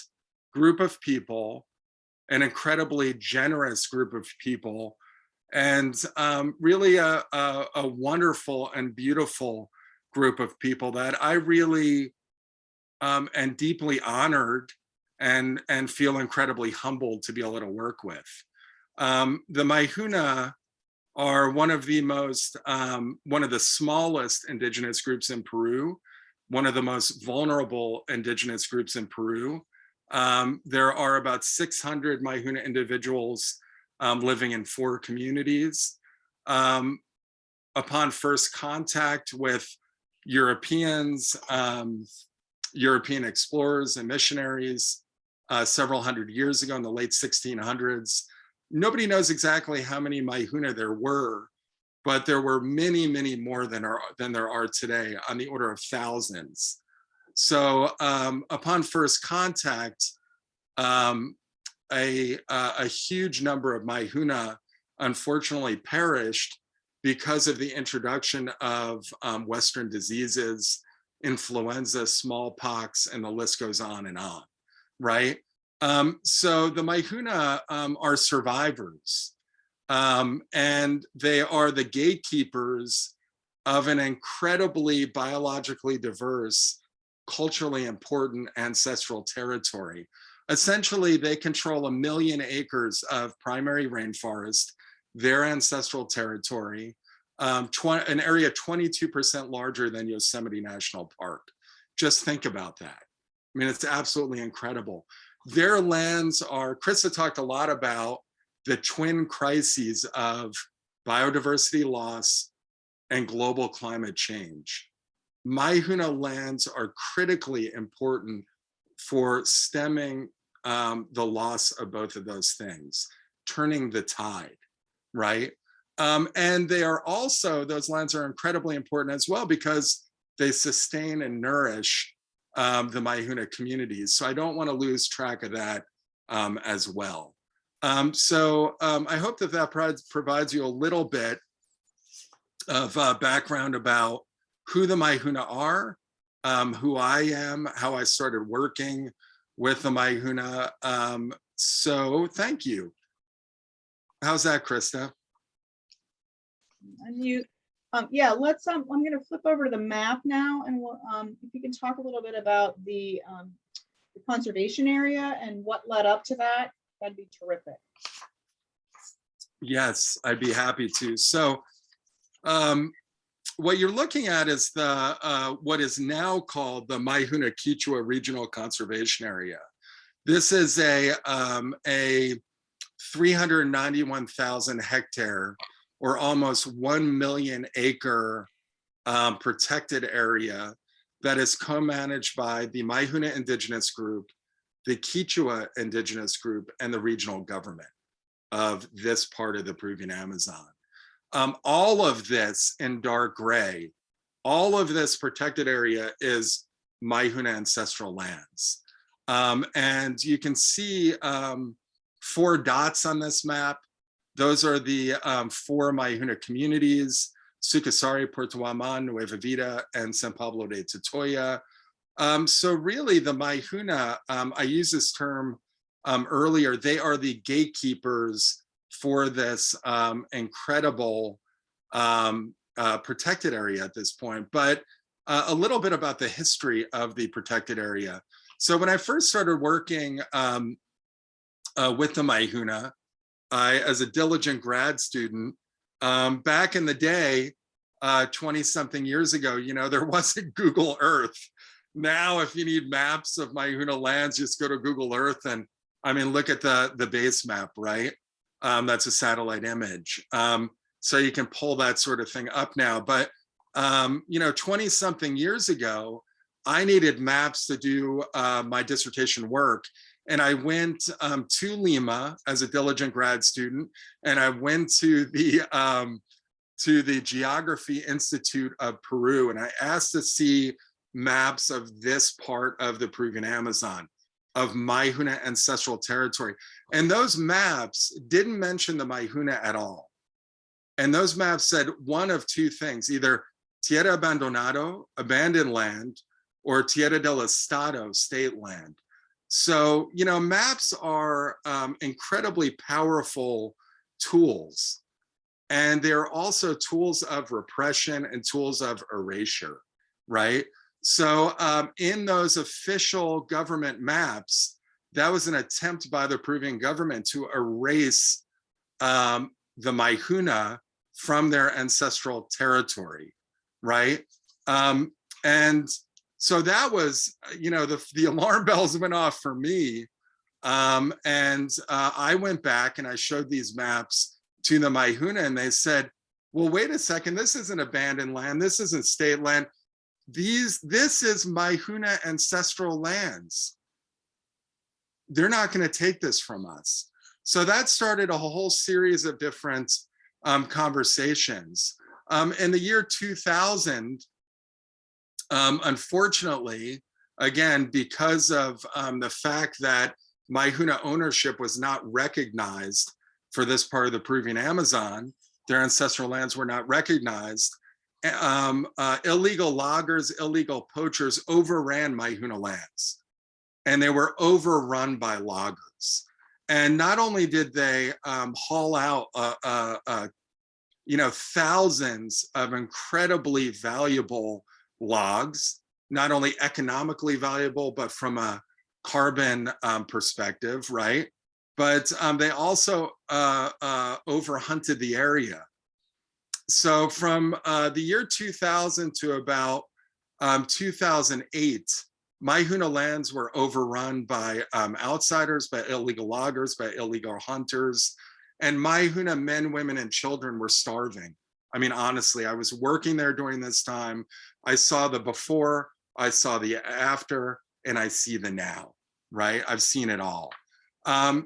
group of people, an incredibly generous group of people, and really a wonderful and beautiful group of people that I really am deeply honored and feel incredibly humbled to be able to work with. The Maihuna are one of the most, one of the smallest indigenous groups in Peru, one of the most vulnerable indigenous groups in Peru. There are about 600 Maihuna individuals living in 4 communities. Upon first contact with Europeans, European explorers and missionaries several hundred years ago in the late 1600s, nobody knows exactly how many Maihuna there were, but there were many, many more than there are today, on the order of thousands. So upon first contact, a huge number of Maihuna unfortunately perished because of the introduction of Western diseases, influenza, smallpox, and the list goes on, right? So the Maihuna are survivors, and they are the gatekeepers of an incredibly biologically diverse, culturally important ancestral territory. Essentially, they control 1 million acres of primary rainforest, their ancestral territory, an area 22% larger than Yosemite National Park. Just think about that. I mean, it's absolutely incredible. Their lands are, Krista talked a lot about the twin crises of biodiversity loss and global climate change. Maihuna lands are critically important for stemming the loss of both of those things, turning the tide, right? And they are also, those lands are incredibly important as well because they sustain and nourish the Maihuna communities. So I don't want to lose track of that as well. So I hope that that provides you a little bit of background about who the Maihuna are, who I am, how I started working with the Maihuna. So thank you. How's that, Krista? Unmute. Yeah, let's. I'm going to flip over to the map now, and we'll, if you can talk a little bit about the conservation area and what led up to that, that'd be terrific. Yes, I'd be happy to. So, what you're looking at is the what is now called the Maihuna Kichwa Regional Conservation Area. This is a 391,000 hectare, or almost 1 million acre protected area that is co-managed by the Maihuna Indigenous Group, the Kichwa Indigenous Group, and the regional government of this part of the Peruvian Amazon. All of this in dark gray, all of this protected area is Maihuna ancestral lands. And you can see 4 dots on this map. Those are the 4 Maihuna communities: Sucasari, Puerto Guaman, Nueva Vida, and San Pablo de Totoya. So really the Maihuna, I used this term earlier, they are the gatekeepers for this incredible protected area at this point. But a little bit about the history of the protected area. So when I first started working with the Maihuna, as a diligent grad student, back in the day, 20 something years ago, you know, there wasn't Google Earth. Now, if you need maps of Maihuna lands, just go to Google Earth and, I mean, look at the base map, right? That's a satellite image. So you can pull that sort of thing up now. But, you know, 20 something years ago, I needed maps to do my dissertation work. And I went to Lima as a diligent grad student, and I went to the Geography Institute of Peru, and I asked to see maps of this part of the Peruvian Amazon, of Maihuna ancestral territory. And those maps didn't mention the Maihuna at all. And those maps said one of two things, either tierra abandonado, abandoned land, or tierra del estado, state land. So, you know, maps are incredibly powerful tools. And they're also tools of repression and tools of erasure, right? So in those official government maps, that was an attempt by the Peruvian government to erase the Maihuna from their ancestral territory, right? And so that was, you know, the alarm bells went off for me. I went back and I showed these maps to the Maihuna, and they said, well, wait a second, this isn't abandoned land, this isn't state land. This is Maihuna ancestral lands. They're not going to take this from us. So that started a whole series of different conversations. In the year 2000, unfortunately, again, because of the fact that Maihuna ownership was not recognized for this part of the Peruvian Amazon, their ancestral lands were not recognized, illegal loggers, illegal poachers overran Maihuna lands, and they were overrun by loggers. And not only did they haul out, you know, thousands of incredibly valuable logs, not only economically valuable, but from a carbon perspective, right? But they also overhunted the area. So from the year 2000 to about 2008, Maihuna lands were overrun by outsiders, by illegal loggers, by illegal hunters, and Maihuna men, women, and children were starving. I mean, honestly, I was working there during this time. I saw the before, I saw the after, and I see the now, right? I've seen it all.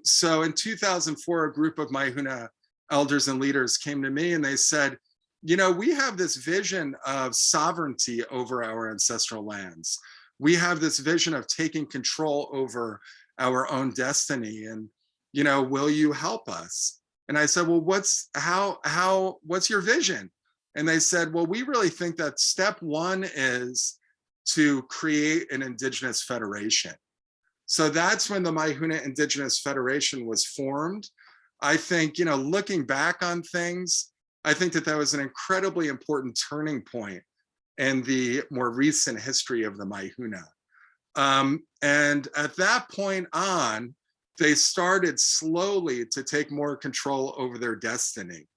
So in 2004, a group of Maihuna elders and leaders came to me and they said, you know, we have this vision of sovereignty over our ancestral lands. We have this vision of taking control over our own destiny. And, you know, will you help us? And I said, well, what's your vision? And they said, well, we really think that step one is to create an Indigenous Federation. So that's when the Maihuna Indigenous Federation was formed. I think, you know, looking back on things, I think that that was an incredibly important turning point in the more recent history of the Maihuna. And at that point on, they started slowly to take more control over their destiny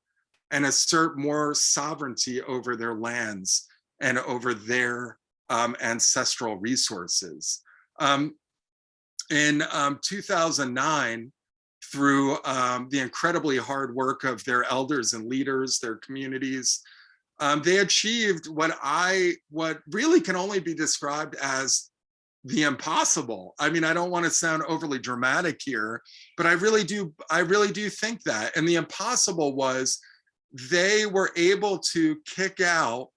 and assert more sovereignty over their lands and over their ancestral resources. In 2009, through the incredibly hard work of their elders and leaders, their communities, they achieved what really can only be described as the impossible. I mean, I don't want to sound overly dramatic here, but I really do think that. And the impossible was they were able to kick out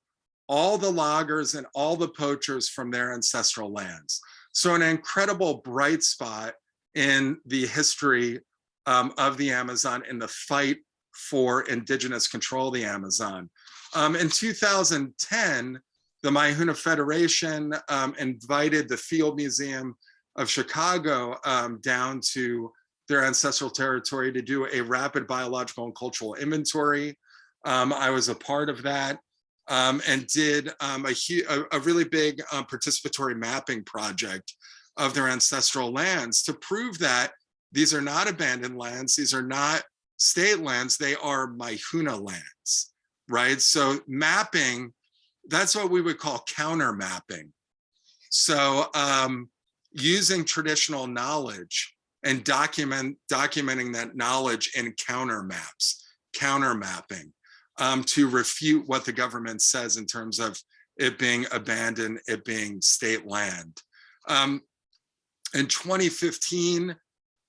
all the loggers and all the poachers from their ancestral lands. So an incredible bright spot in the history of the Amazon, in the fight for indigenous control of the Amazon. In 2010, the Maihuna Federation invited the Field Museum of Chicago down to their ancestral territory to do a rapid biological and cultural inventory. I was a part of that, and did a really big participatory mapping project of their ancestral lands to prove that these are not abandoned lands, these are not state lands, they are Maihuna lands, right? So mapping, that's what we would call counter mapping. So using traditional knowledge and documenting that knowledge in counter maps, counter mapping, to refute what the government says in terms of it being abandoned, it being state land. In 2015,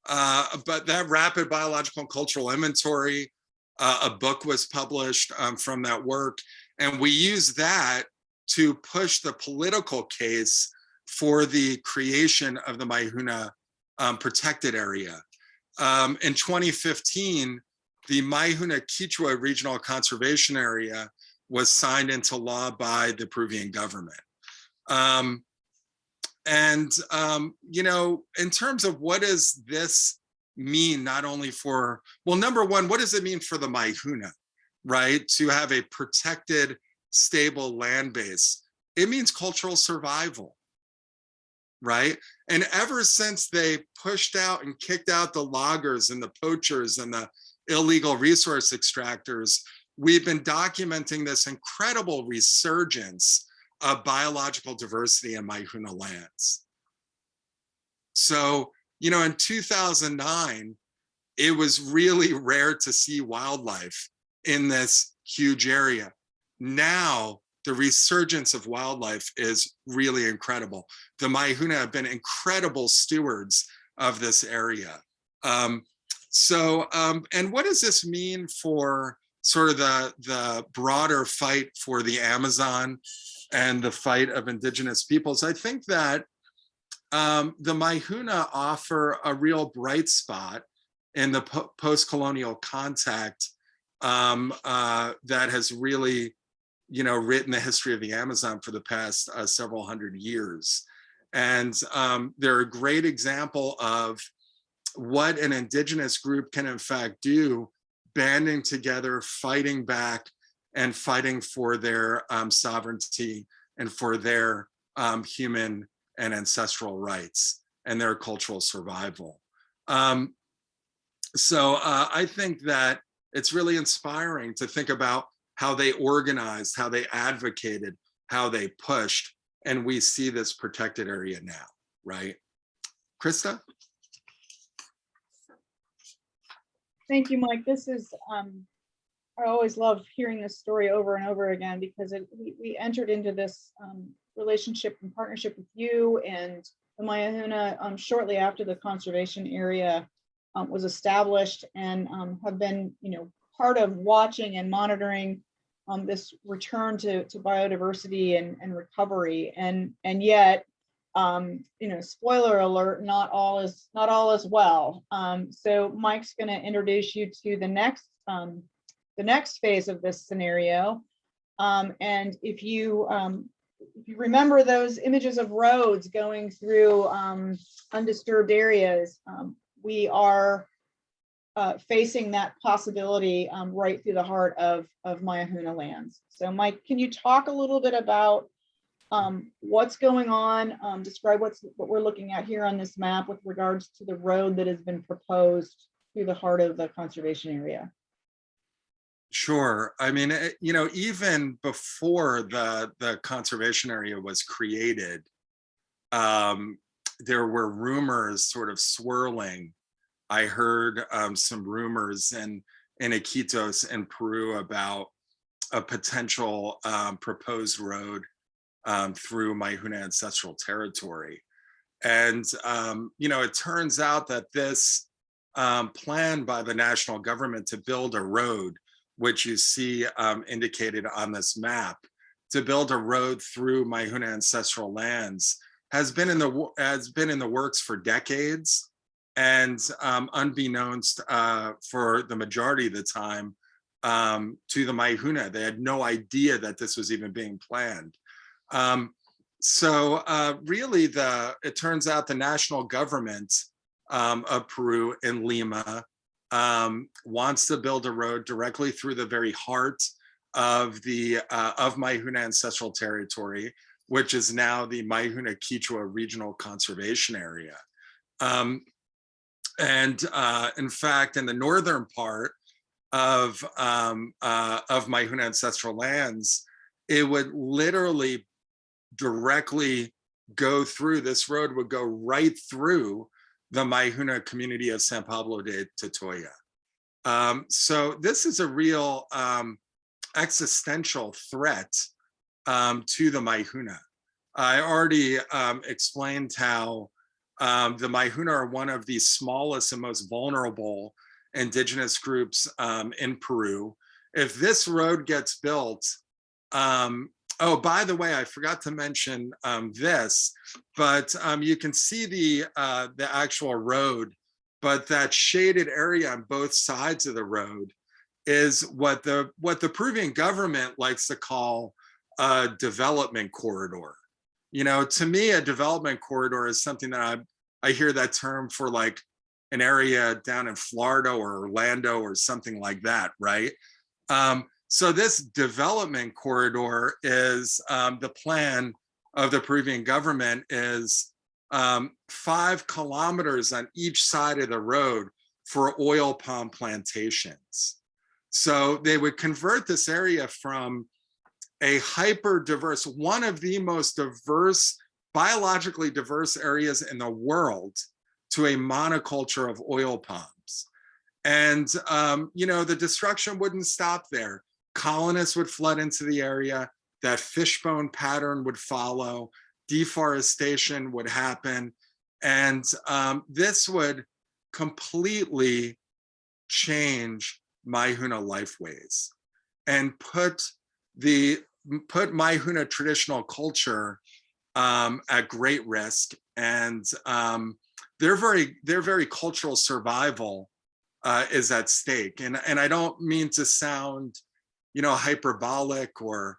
but that rapid biological and cultural inventory, a book was published from that work, and we used that to push the political case for the creation of the Maihuna protected area. In 2015, the Maihuna Kichwa Regional Conservation Area was signed into law by the Peruvian government. You know, in terms of what does this mean, not only for, well, number one, what does it mean for the Maihuna, right? To have a protected, stable land base. It means cultural survival, right? And ever since they pushed out and kicked out the loggers and the poachers and the illegal resource extractors, we've been documenting this incredible resurgence of biological diversity in Maihuna lands. So, you know, in 2009, it was really rare to see wildlife in this huge area. Now, the resurgence of wildlife is really incredible. The Maihuna have been incredible stewards of this area. And what does this mean for sort of the broader fight for the Amazon and the fight of indigenous peoples? I think that the Maihuna offer a real bright spot in the post-colonial contact that has really, you know, written the history of the Amazon for the past several hundred years. And they're a great example of what an indigenous group can in fact do, banding together, fighting back, and fighting for their sovereignty and for their human and ancestral rights and their cultural survival. I think that it's really inspiring to think about how they organized, how they advocated, how they pushed, and we see this protected area now, right? Krista? Thank you, Mike. This is, I always love hearing this story over and over again, because we entered into this relationship and partnership with you and the Maihuna shortly after the conservation area was established, and have been, you know, part of watching and monitoring this return to biodiversity and recovery. And yet, you know, spoiler alert, not all is well. So Mike's going to introduce you to the next phase of this scenario. And if you remember those images of roads going through undisturbed areas, we are facing that possibility right through the heart of Maihuna lands. So Mike, can you talk a little bit about what's going on, describe what we're looking at here on this map with regards to the road that has been proposed through the heart of the conservation area? Sure. I mean, you know, even before the conservation area was created, there were rumors sort of swirling. I heard some rumors in Iquitos in Peru about a potential proposed road through Maihuna ancestral territory. And, you know, it turns out that this plan by the national government to build a road, which you see indicated on this map, to build a road through Maihuna ancestral lands has been in the works for decades. And unbeknownst for the majority of the time to the Maihuna, they had no idea that this was even being planned. Really, it turns out the national government of Peru in Lima, wants to build a road directly through the very heart of Maihuna ancestral territory, which is now the Maihuna Kichwa Regional Conservation Area. In fact, in the northern part of Maihuna ancestral lands, it would literally directly go through, this road would go right through the Maihuna community of San Pablo de Totoya. So this is a real existential threat to the Maihuna. I already explained how the Maihuna are one of the smallest and most vulnerable indigenous groups in Peru. If this road gets built, oh, by the way, I forgot to mention this, but you can see the actual road, but that shaded area on both sides of the road is what the Peruvian government likes to call a development corridor. You know, to me, a development corridor is something that I hear that term for, like an area down in Florida or Orlando or something like that, right? So this development corridor is the plan of the Peruvian government is 5 kilometers on each side of the road for oil palm plantations. So they would convert this area from a hyper diverse, one of the most diverse, biologically diverse areas in the world, to a monoculture of oil palms. And, you know, the destruction wouldn't stop there. Colonists would flood into the area, that fishbone pattern would follow, deforestation would happen, and this would completely change Maihuna lifeways and put Maihuna traditional culture at great risk, and their very cultural survival is at stake. And I don't mean to sound, you know, hyperbolic or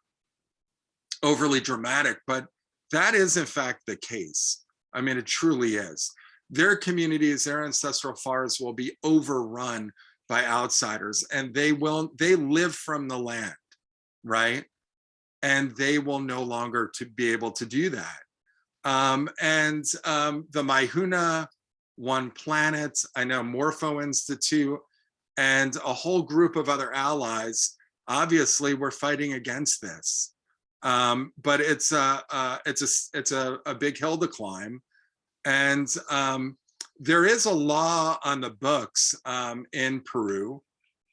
overly dramatic, but that is in fact the case. I mean, it truly is. Their communities, their ancestral forests will be overrun by outsiders, and they live from the land, right? And they will no longer be able to do that. The Maihuna, One Planet, I know Morpho Institute, and a whole group of other allies, obviously we're fighting against this. But it's a big hill to climb. And there is a law on the books in Peru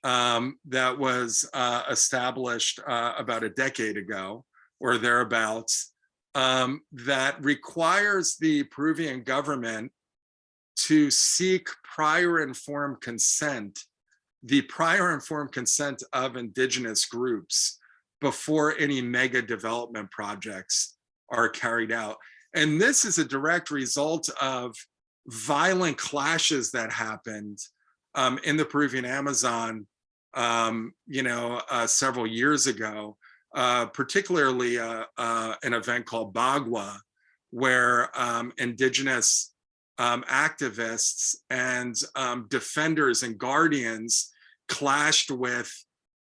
that was established about a decade ago or thereabouts, that requires the Peruvian government to seek prior informed consent, the prior informed consent of indigenous groups before any mega development projects are carried out. And this is a direct result of violent clashes that happened in the Peruvian Amazon, you know, several years ago, particularly an event called Bagua, where indigenous activists and defenders and guardians clashed with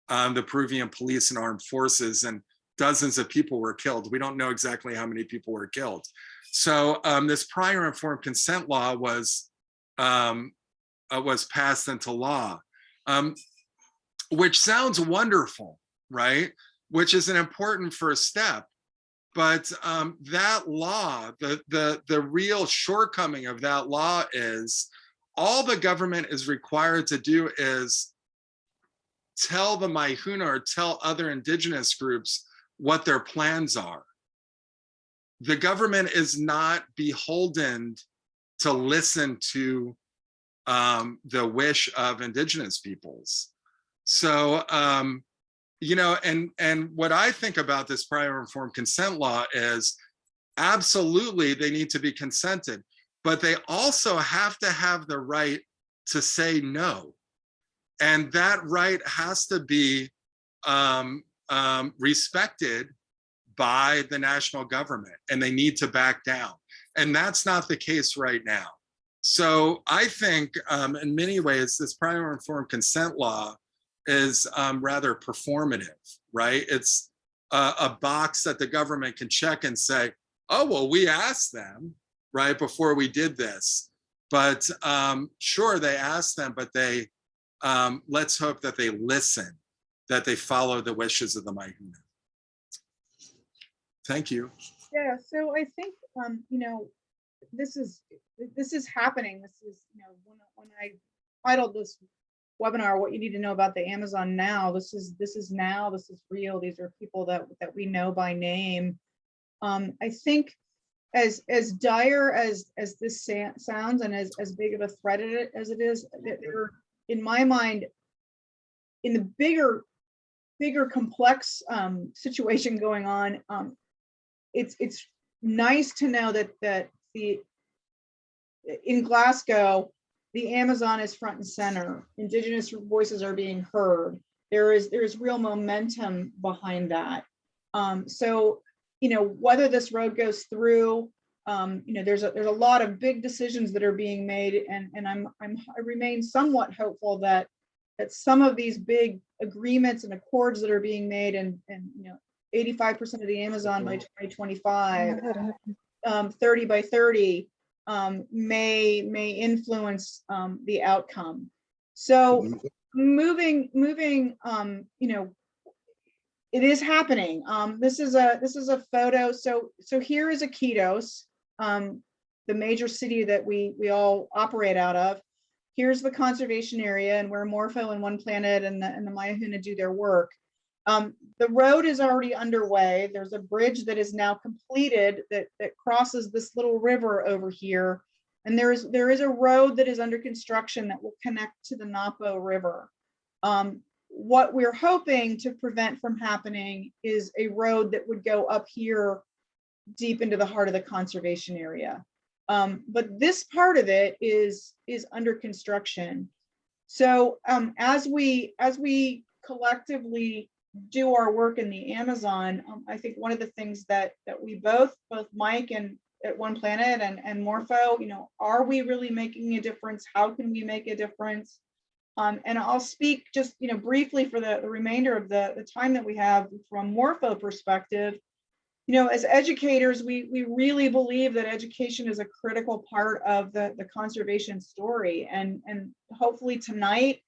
the Peruvian police and armed forces, and dozens of people were killed. We don't know exactly how many people were killed. So this prior informed consent law was passed into law, which sounds wonderful, right? Which is an important first step. But that law, the real shortcoming of that law is all the government is required to do is tell the Maihuna or tell other indigenous groups what their plans are. The government is not beholden to listen to the wish of indigenous peoples. So, you know, and what I think about this prior informed consent law is absolutely they need to be consented, but they also have to have the right to say no. And that right has to be respected by the national government, and they need to back down. And that's not the case right now. So I think in many ways, this prior informed consent law is rather performative, right? It's a box that the government can check and say, oh, well, we asked them, right, before we did this. But sure, they asked them, but they, let's hope that they listen, that they follow the wishes of the Myhuna. Thank you. Yeah, so I think, you know, this is happening. This is, you know, when I titled this webinar, what you need to know about the Amazon now, this is now, this is real. These are people that we know by name. I think as dire as this sounds, and as big of a threat as it is, there, in my mind, in the bigger complex situation going on, it's nice to know that in Glasgow, the Amazon is front and center. Indigenous voices are being heard. There is real momentum behind that. So, you know, whether this road goes through, you know, there's a lot of big decisions that are being made, and I remain somewhat hopeful that some of these big agreements and accords that are being made, and you know, 85% of the Amazon by 2025, 30 by 30, may influence the outcome. So moving, you know, it is happening. This is a photo. So here is Iquitos, the major city that we all operate out of. Here's the conservation area, and where Morpho and One Planet and the Myhuna do their work. The road is already underway. There's a bridge that is now completed that crosses this little river over here. And there is a road that is under construction that will connect to the Napo River. What we're hoping to prevent from happening is a road that would go up here deep into the heart of the conservation area. But this part of it is under construction. So as we collectively do our work in the Amazon, I think one of the things that we both Mike and at One Planet and Morpho, you know, are we really making a difference? How can we make a difference? And I'll speak just, you know, briefly for the remainder of the time that we have from Morpho perspective. You know, as educators, we really believe that education is a critical part of the conservation story. And hopefully tonight,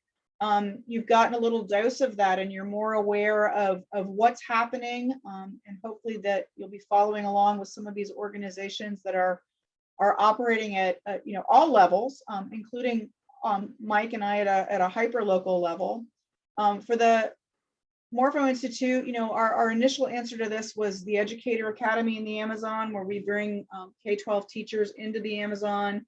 you've gotten a little dose of that, and you're more aware of what's happening. And hopefully that you'll be following along with some of these organizations that are operating at you know, all levels, including Mike and I at a hyper local level. For the Morpho Institute, you know, our initial answer to this was the Educator Academy in the Amazon, where we bring K-12 teachers into the Amazon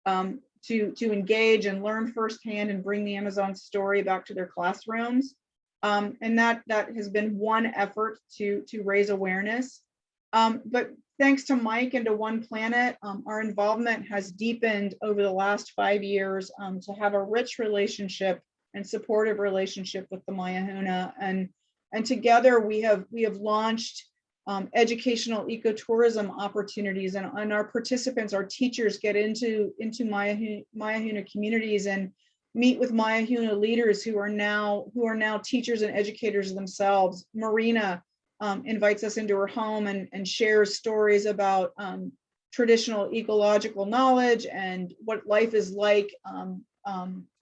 to engage and learn firsthand and bring the Amazon story back to their classrooms. And that has been one effort to raise awareness. But thanks to Mike and to One Planet, our involvement has deepened over the last 5 years to have a rich relationship and supportive relationship with the Myhuna, and together we have launched educational ecotourism opportunities, and our participants, our teachers, get into Myhuna communities and meet with Myhuna leaders who are now teachers and educators themselves. Marina invites us into her home and shares stories about traditional ecological knowledge and what life is like,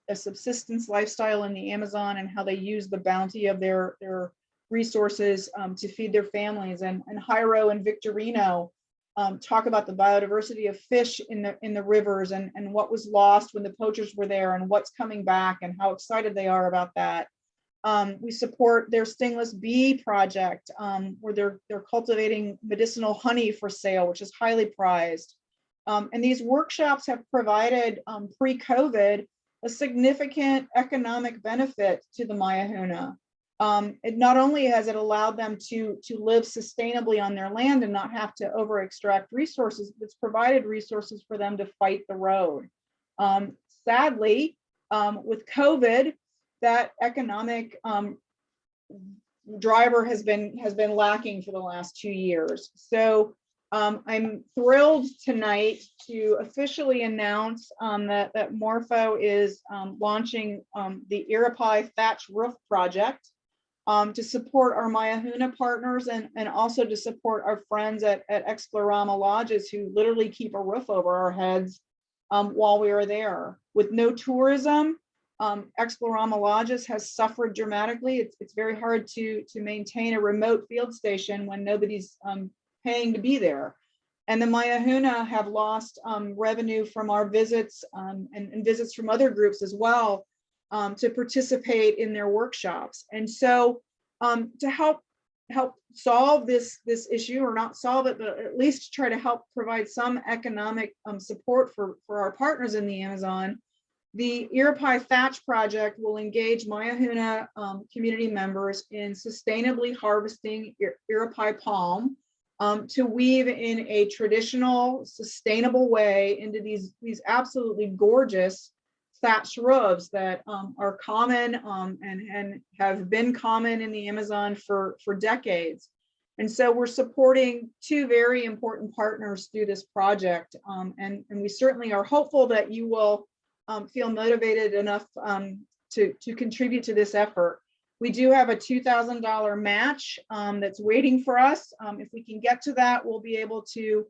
a subsistence lifestyle in the Amazon, and how they use the bounty of their resources to feed their families. And Jairo and Victorino talk about the biodiversity of fish in the rivers, and what was lost when the poachers were there, and what's coming back, and how excited they are about that. We support their stingless bee project, where they're cultivating medicinal honey for sale, which is highly prized. And these workshops have provided, pre-COVID, a significant economic benefit to the Myhuna. It not only has it allowed them to live sustainably on their land and not have to over extract resources, it's provided resources for them to fight the road. Sadly, with COVID, that economic driver has been lacking for the last 2 years. So I'm thrilled tonight to officially announce that Morpho is launching the Irapai Thatch Roof Project to support our Myhuna partners and also to support our friends at Explorama Lodges who literally keep a roof over our heads while we are there. With no tourism, Explorama Lodges has suffered dramatically. It's very hard to maintain a remote field station when nobody's paying to be there. And the Myhuna have lost revenue from our visits and visits from other groups as well to participate in their workshops. And so to help solve this issue, or not solve it, but at least try to help provide some economic support for our partners in the Amazon, the Irapai Thatch Project will engage Myhuna community members in sustainably harvesting Irapai palm to weave in a traditional, sustainable way into these absolutely gorgeous thatched roofs that are common and have been common in the Amazon for decades. And so we're supporting two very important partners through this project. And we certainly are hopeful that you will feel motivated enough to contribute to this effort. We do have a $2,000 match that's waiting for us. If we can get to that, we'll be able to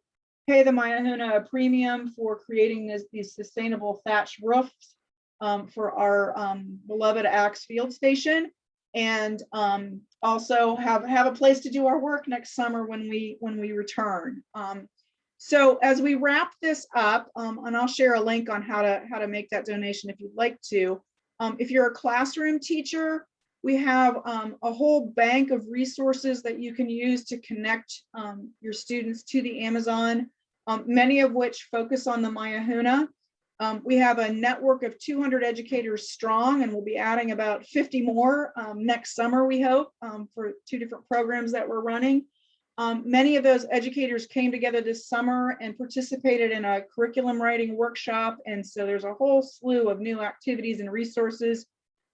pay the Myhuna a premium for creating these sustainable thatched roofs for our beloved Axe Field Station, and also have a place to do our work next summer when we return. So as we wrap this up, and I'll share a link on how to make that donation if you'd like to. If you're a classroom teacher, we have a whole bank of resources that you can use to connect your students to the Amazon, many of which focus on the Myhuna. We have a network of 200 educators strong, and we'll be adding about 50 more next summer, we hope, for 2 different programs that we're running. Many of those educators came together this summer and participated in a curriculum writing workshop. And so there's a whole slew of new activities and resources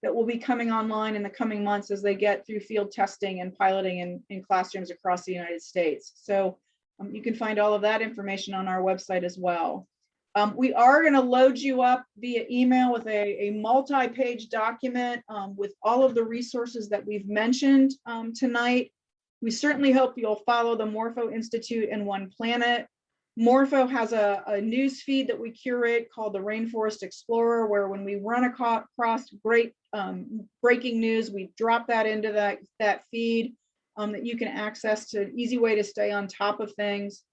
that will be coming online in the coming months as they get through field testing and piloting in classrooms across the United States. So you can find all of that information on our website as well. We are going to load you up via email with a multi-page document with all of the resources that we've mentioned tonight. We certainly hope you'll follow the Morpho Institute and One Planet. Morpho has a news feed that we curate called the Rainforest Explorer, where when we run across great breaking news, we drop that into that feed that you can access to an easy way to stay on top of things.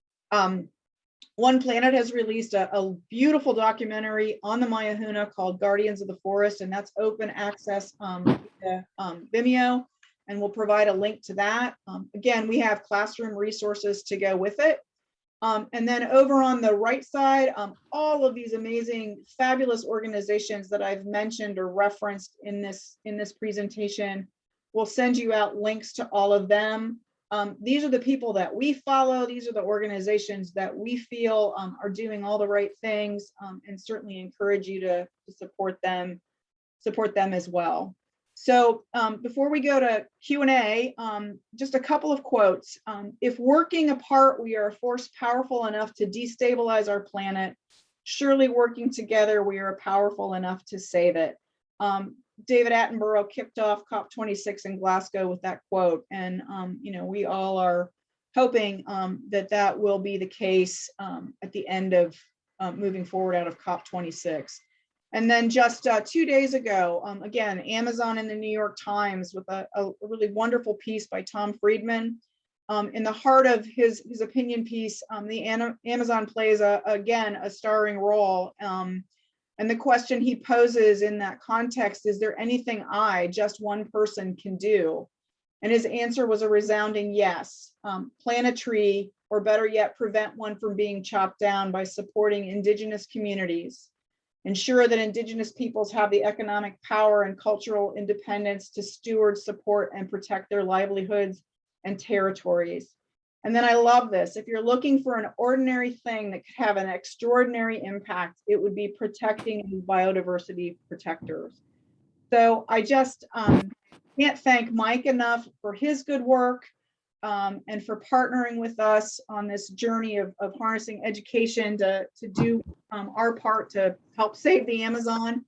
One Planet has released a beautiful documentary on the Myhuna called Guardians of the Forest, and that's open access via Vimeo, and we'll provide a link to that. Again, we have classroom resources to go with it. And then over on the right side, all of these amazing, fabulous organizations that I've mentioned or referenced in this presentation, we'll send you out links to all of them. These are the people that we follow. These are the organizations that we feel are doing all the right things, and certainly encourage you to support them as well. So before we go to Q&A, just a couple of quotes. If working apart, we are a force powerful enough to destabilize our planet, surely working together, we are powerful enough to save it. David Attenborough kicked off COP26 in Glasgow with that quote. And, you know, we all are hoping that will be the case at the end of moving forward out of COP26. And then just 2 days ago, again, Amazon in the New York Times with a really wonderful piece by Tom Friedman. In the heart of his opinion piece, the Amazon plays, again, a starring role. And the question he poses in that context, is there anything just one person can do? And his answer was a resounding yes. Plant a tree, or better yet, prevent one from being chopped down by supporting Indigenous communities. Ensure that Indigenous peoples have the economic power and cultural independence to steward, support, and protect their livelihoods and territories. And then I love this. If you're looking for an ordinary thing that could have an extraordinary impact, it would be protecting biodiversity protectors. So I just can't thank Mike enough for his good work. and for partnering with us on this journey of harnessing education to do our part to help save the Amazon.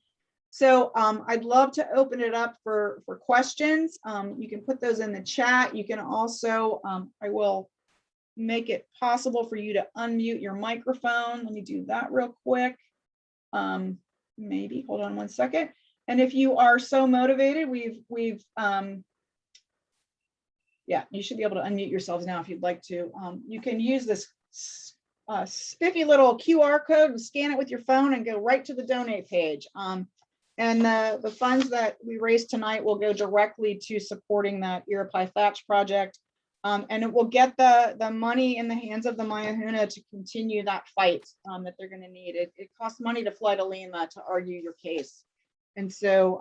So I'd love to open it up for questions. You can put those in the chat. You can also, I will make it possible for you to unmute your microphone. Let me do that real quick. Maybe, hold on one second. And if you are so motivated, yeah, you should be able to unmute yourselves now if you'd like to. You can use this spiffy little QR code and scan it with your phone and go right to the donate page. And the funds that we raised tonight will go directly to supporting that Iroquois Thatch project. And it will get the money in the hands of the Myhuna to continue that fight that they're going to need. It costs money to fly to Lima to argue your case. And so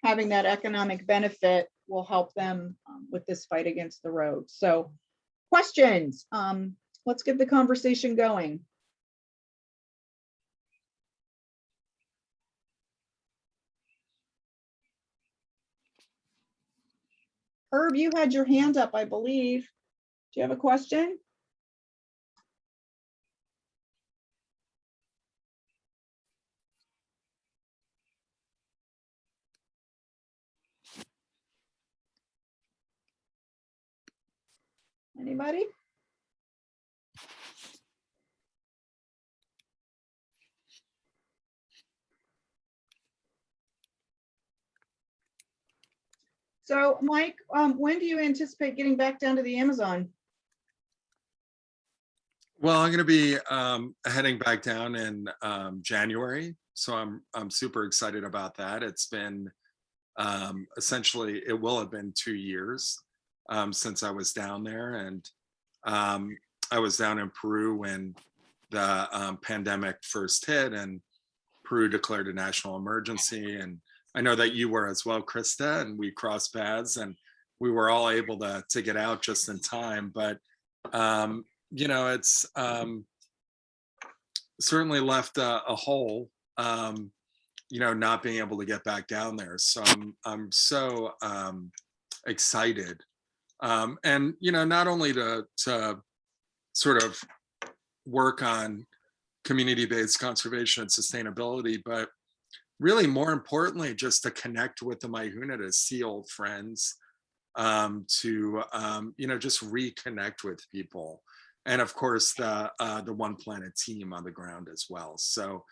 having that economic benefit will help them with this fight against the road. So questions, let's get the conversation going. Herb, you had your hand up, I believe. Do you have a question? Anybody? So Mike, when do you anticipate getting back down to the Amazon? Well, I'm going to be heading back down in January, so I'm super excited about that. It's been essentially, it will have been 2 years since I was down there, and I was down in Peru when the pandemic first hit, and Peru declared a national emergency. And I know that you were as well, Krista, and we crossed paths, and we were all able to get out just in time. But you know, it's certainly left a hole, you know, not being able to get back down there. So I'm so excited. And, you know, not only to sort of work on community-based conservation and sustainability, but really more importantly, just to connect with the Myhuna, to see old friends, to, you know, just reconnect with people. And of course, the One Planet team on the ground as well. So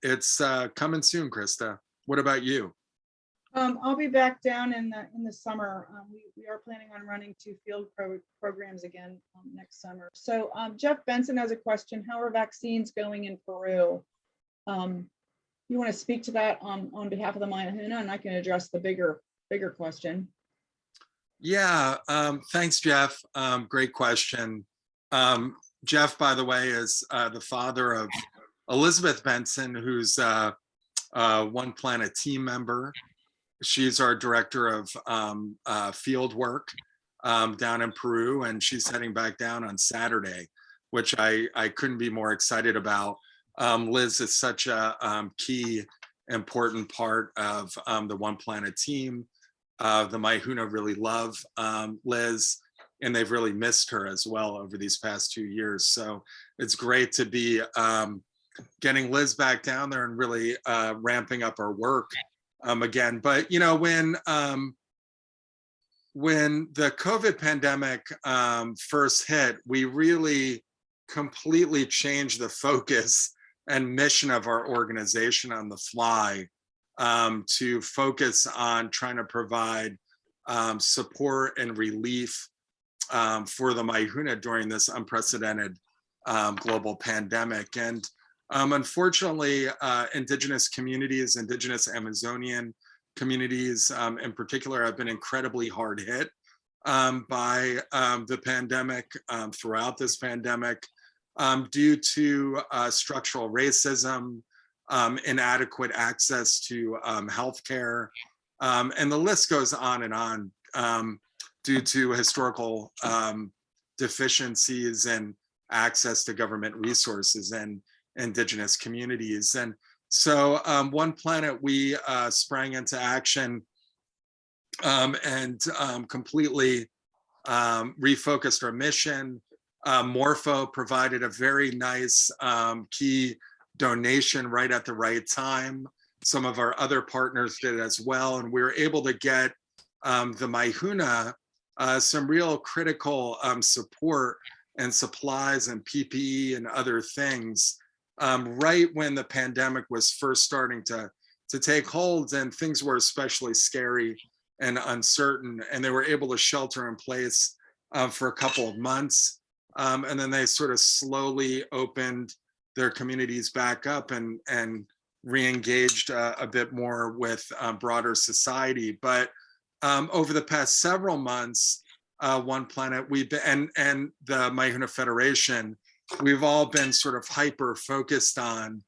it's coming soon, Krista. What about you? I'll be back down in the summer. We are planning on running 2 field programs again next summer. So Jeff Benson has a question. How are vaccines going in Peru? You want to speak to that on behalf of the Maihuna, and I can address the bigger question. Yeah, thanks, Jeff. Great question. Jeff, by the way, is the father of Elizabeth Benson, who's a One Planet team member. She's our director of field work down in Peru, and she's heading back down on Saturday, which I couldn't be more excited about. Liz is such a key, important part of the One Planet team. The Myhuna really love Liz, and they've really missed her as well over these past 2 years. So it's great to be getting Liz back down there and really ramping up our work again. But you know, when the COVID pandemic first hit, we really completely changed the focus and mission of our organization on the fly, to focus on trying to provide support and relief for the Myhuna during this unprecedented global pandemic. And unfortunately, indigenous communities, indigenous Amazonian communities in particular, have been incredibly hard hit by the pandemic, throughout this pandemic, due to structural racism, inadequate access to healthcare, and the list goes on and on, due to historical deficiencies and access to government resources and indigenous communities. And so One Planet, we sprang into action and completely refocused our mission. Morpho provided a very nice key donation right at the right time. Some of our other partners did as well, and we were able to get the Maihuna some real critical support and supplies and PPE and other things right when the pandemic was first starting to take hold, and things were especially scary and uncertain, and they were able to shelter in place for a couple of months. And then they sort of slowly opened their communities back up and re-engaged a bit more with broader society. But over the past several months, One Planet, we've been, and the Maihuna Federation, we've all been sort of hyper focused on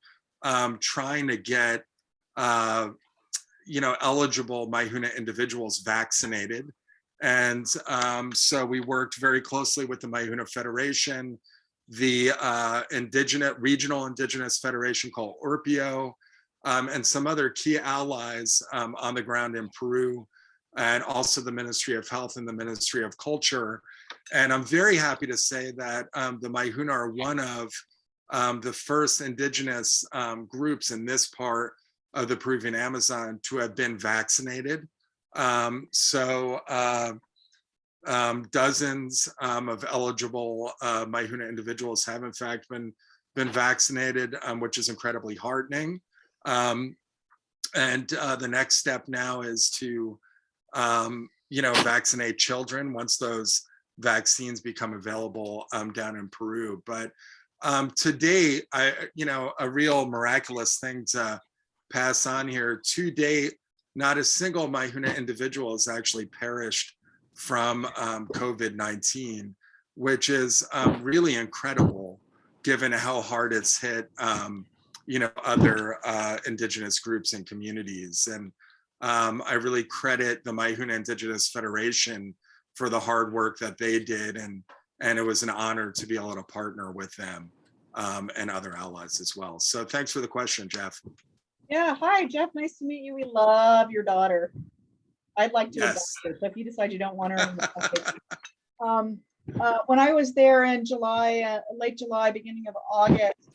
trying to get eligible Maihuna individuals vaccinated. And so we worked very closely with the Maihuna Federation, the regional indigenous federation called Orpio, and some other key allies on the ground in Peru, and also the Ministry of Health and the Ministry of Culture. And I'm very happy to say that the Maihuna are one of the first indigenous groups in this part of the Peruvian Amazon to have been vaccinated. Dozens of eligible Maihuna individuals have in fact been vaccinated, which is incredibly heartening. The next step now is to vaccinate children once those vaccines become available down in Peru. But to date, a real miraculous thing to pass on here. To date, not a single Maihuna individual has actually perished from COVID-19, which is really incredible given how hard it's hit other indigenous groups and communities. And I really credit the Maihuna Indigenous Federation for the hard work that they did, and it was an honor to be able to partner with them and other allies as well. So thanks for the question, Jeff. Yeah, hi, Jeff. Nice to meet you. We love your daughter. I'd like to adopt Yes. her. So if you decide you don't want her, when I was there in July, late July, beginning of August,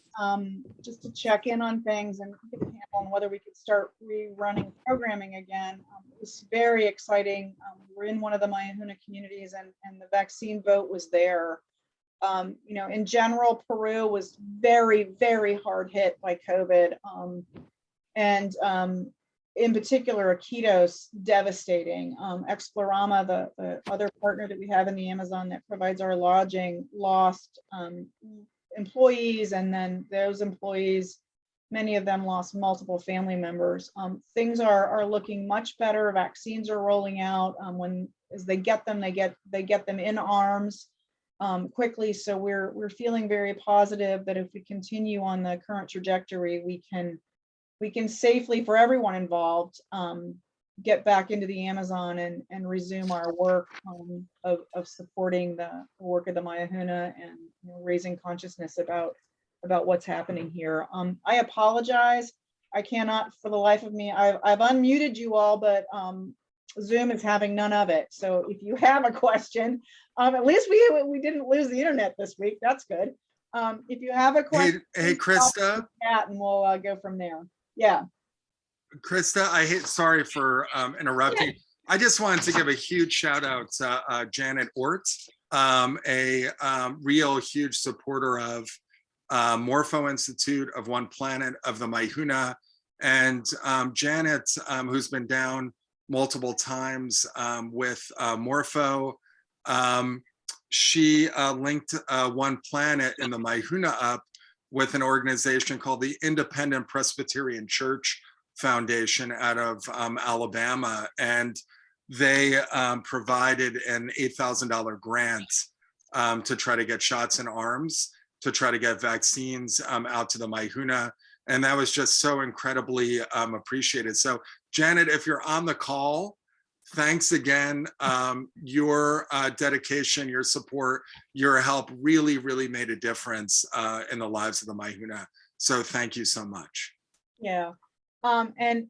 just to check in on things and get a handle on whether we could start rerunning programming again. It was very exciting. We're in one of the Maihuna communities, and the vaccine vote was there. In general, Peru was very, very hard hit by COVID. In particular, Iquitos, devastating. Explorama, the other partner that we have in the Amazon that provides our lodging, lost employees, and then those employees, many of them lost multiple family members. Things are looking much better. Vaccines are rolling out. As they get them, they get them in arms quickly. So we're feeling very positive that if we continue on the current trajectory, we can safely, for everyone involved, get back into the Amazon and resume our work of supporting the work of the Maihuna and raising consciousness about what's happening here. I apologize. I cannot, for the life of me, I've unmuted you all, but Zoom is having none of it. So if you have a question, at least we didn't lose the internet this week. That's good. If you have a question, hey Krista, chat and we'll go from there. Yeah. Krista, sorry for interrupting. Yeah. I just wanted to give a huge shout out to Janet Ort, a real huge supporter of Morpho Institute, of One Planet, of the Maihuna. And Janet, who's been down multiple times with Morpho, she linked One Planet and the Maihuna up with an organization called the Independent Presbyterian Church Foundation out of Alabama. And they provided an $8,000 grant to try to get shots in arms, to try to get vaccines out to the Maihuna. And that was just so incredibly appreciated. So Janet, if you're on the call, thanks again. Your dedication, your support, your help really, really made a difference in the lives of the Maihuna. So thank you so much. Yeah. And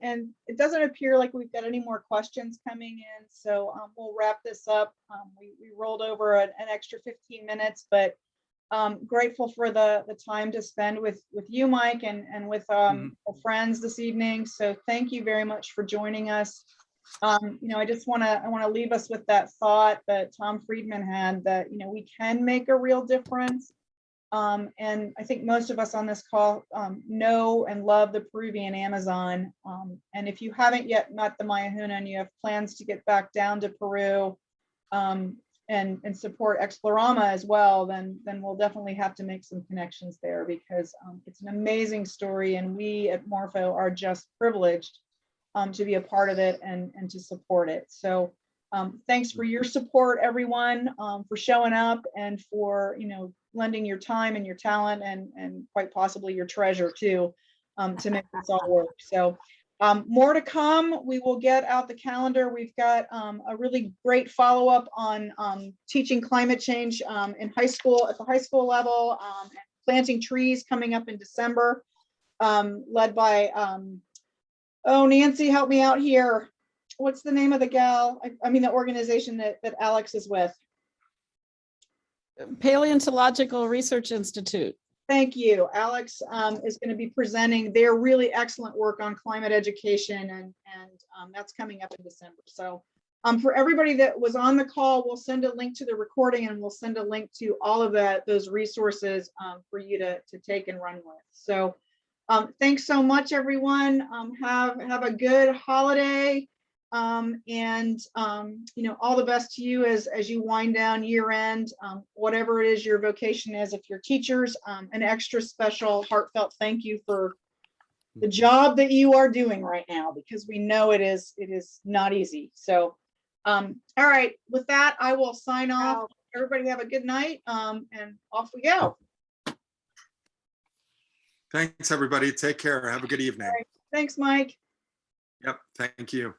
it doesn't appear like we've got any more questions coming in, so we'll wrap this up. We rolled over an extra 15 minutes, but grateful for the time to spend with you, Mike, and with our friends this evening. So thank you very much for joining us. You know, I want to leave us with that thought that Tom Friedman had, that, you know, we can make a real difference. And I think most of us on this call know and love the Peruvian Amazon. And if you haven't yet met the Myhuna and you have plans to get back down to Peru and support Explorama as well, then we'll definitely have to make some connections there, because it's an amazing story, and we at Morpho are just privileged to be a part of it and to support it. So thanks for your support, everyone, for showing up and for, you know, lending your time and your talent and quite possibly your treasure too, to make this all work. So more to come. We will get out the calendar. We've got a really great follow-up on teaching climate change in high school, at the high school level, and planting trees coming up in December, led by, oh, Nancy, help me out here. What's the name of the gal? I mean, the organization that Alex is with. Paleontological Research Institute. Thank you. Alex is going to be presenting their really excellent work on climate education, and that's coming up in December. So for everybody that was on the call, we'll send a link to the recording, and we'll send a link to all of those resources for you to take and run with. So thanks so much, everyone. Have a good holiday. You know, all the best to you as you wind down year end, whatever it is your vocation is. If you're teachers, an extra special heartfelt thank you for the job that you are doing right now, because we know it is not easy. So all right, with that, I will sign off. Everybody have a good night, and off we go. Thanks, everybody. Take care. Have a good evening. Right. Thanks, Mike. Yep. Thank you.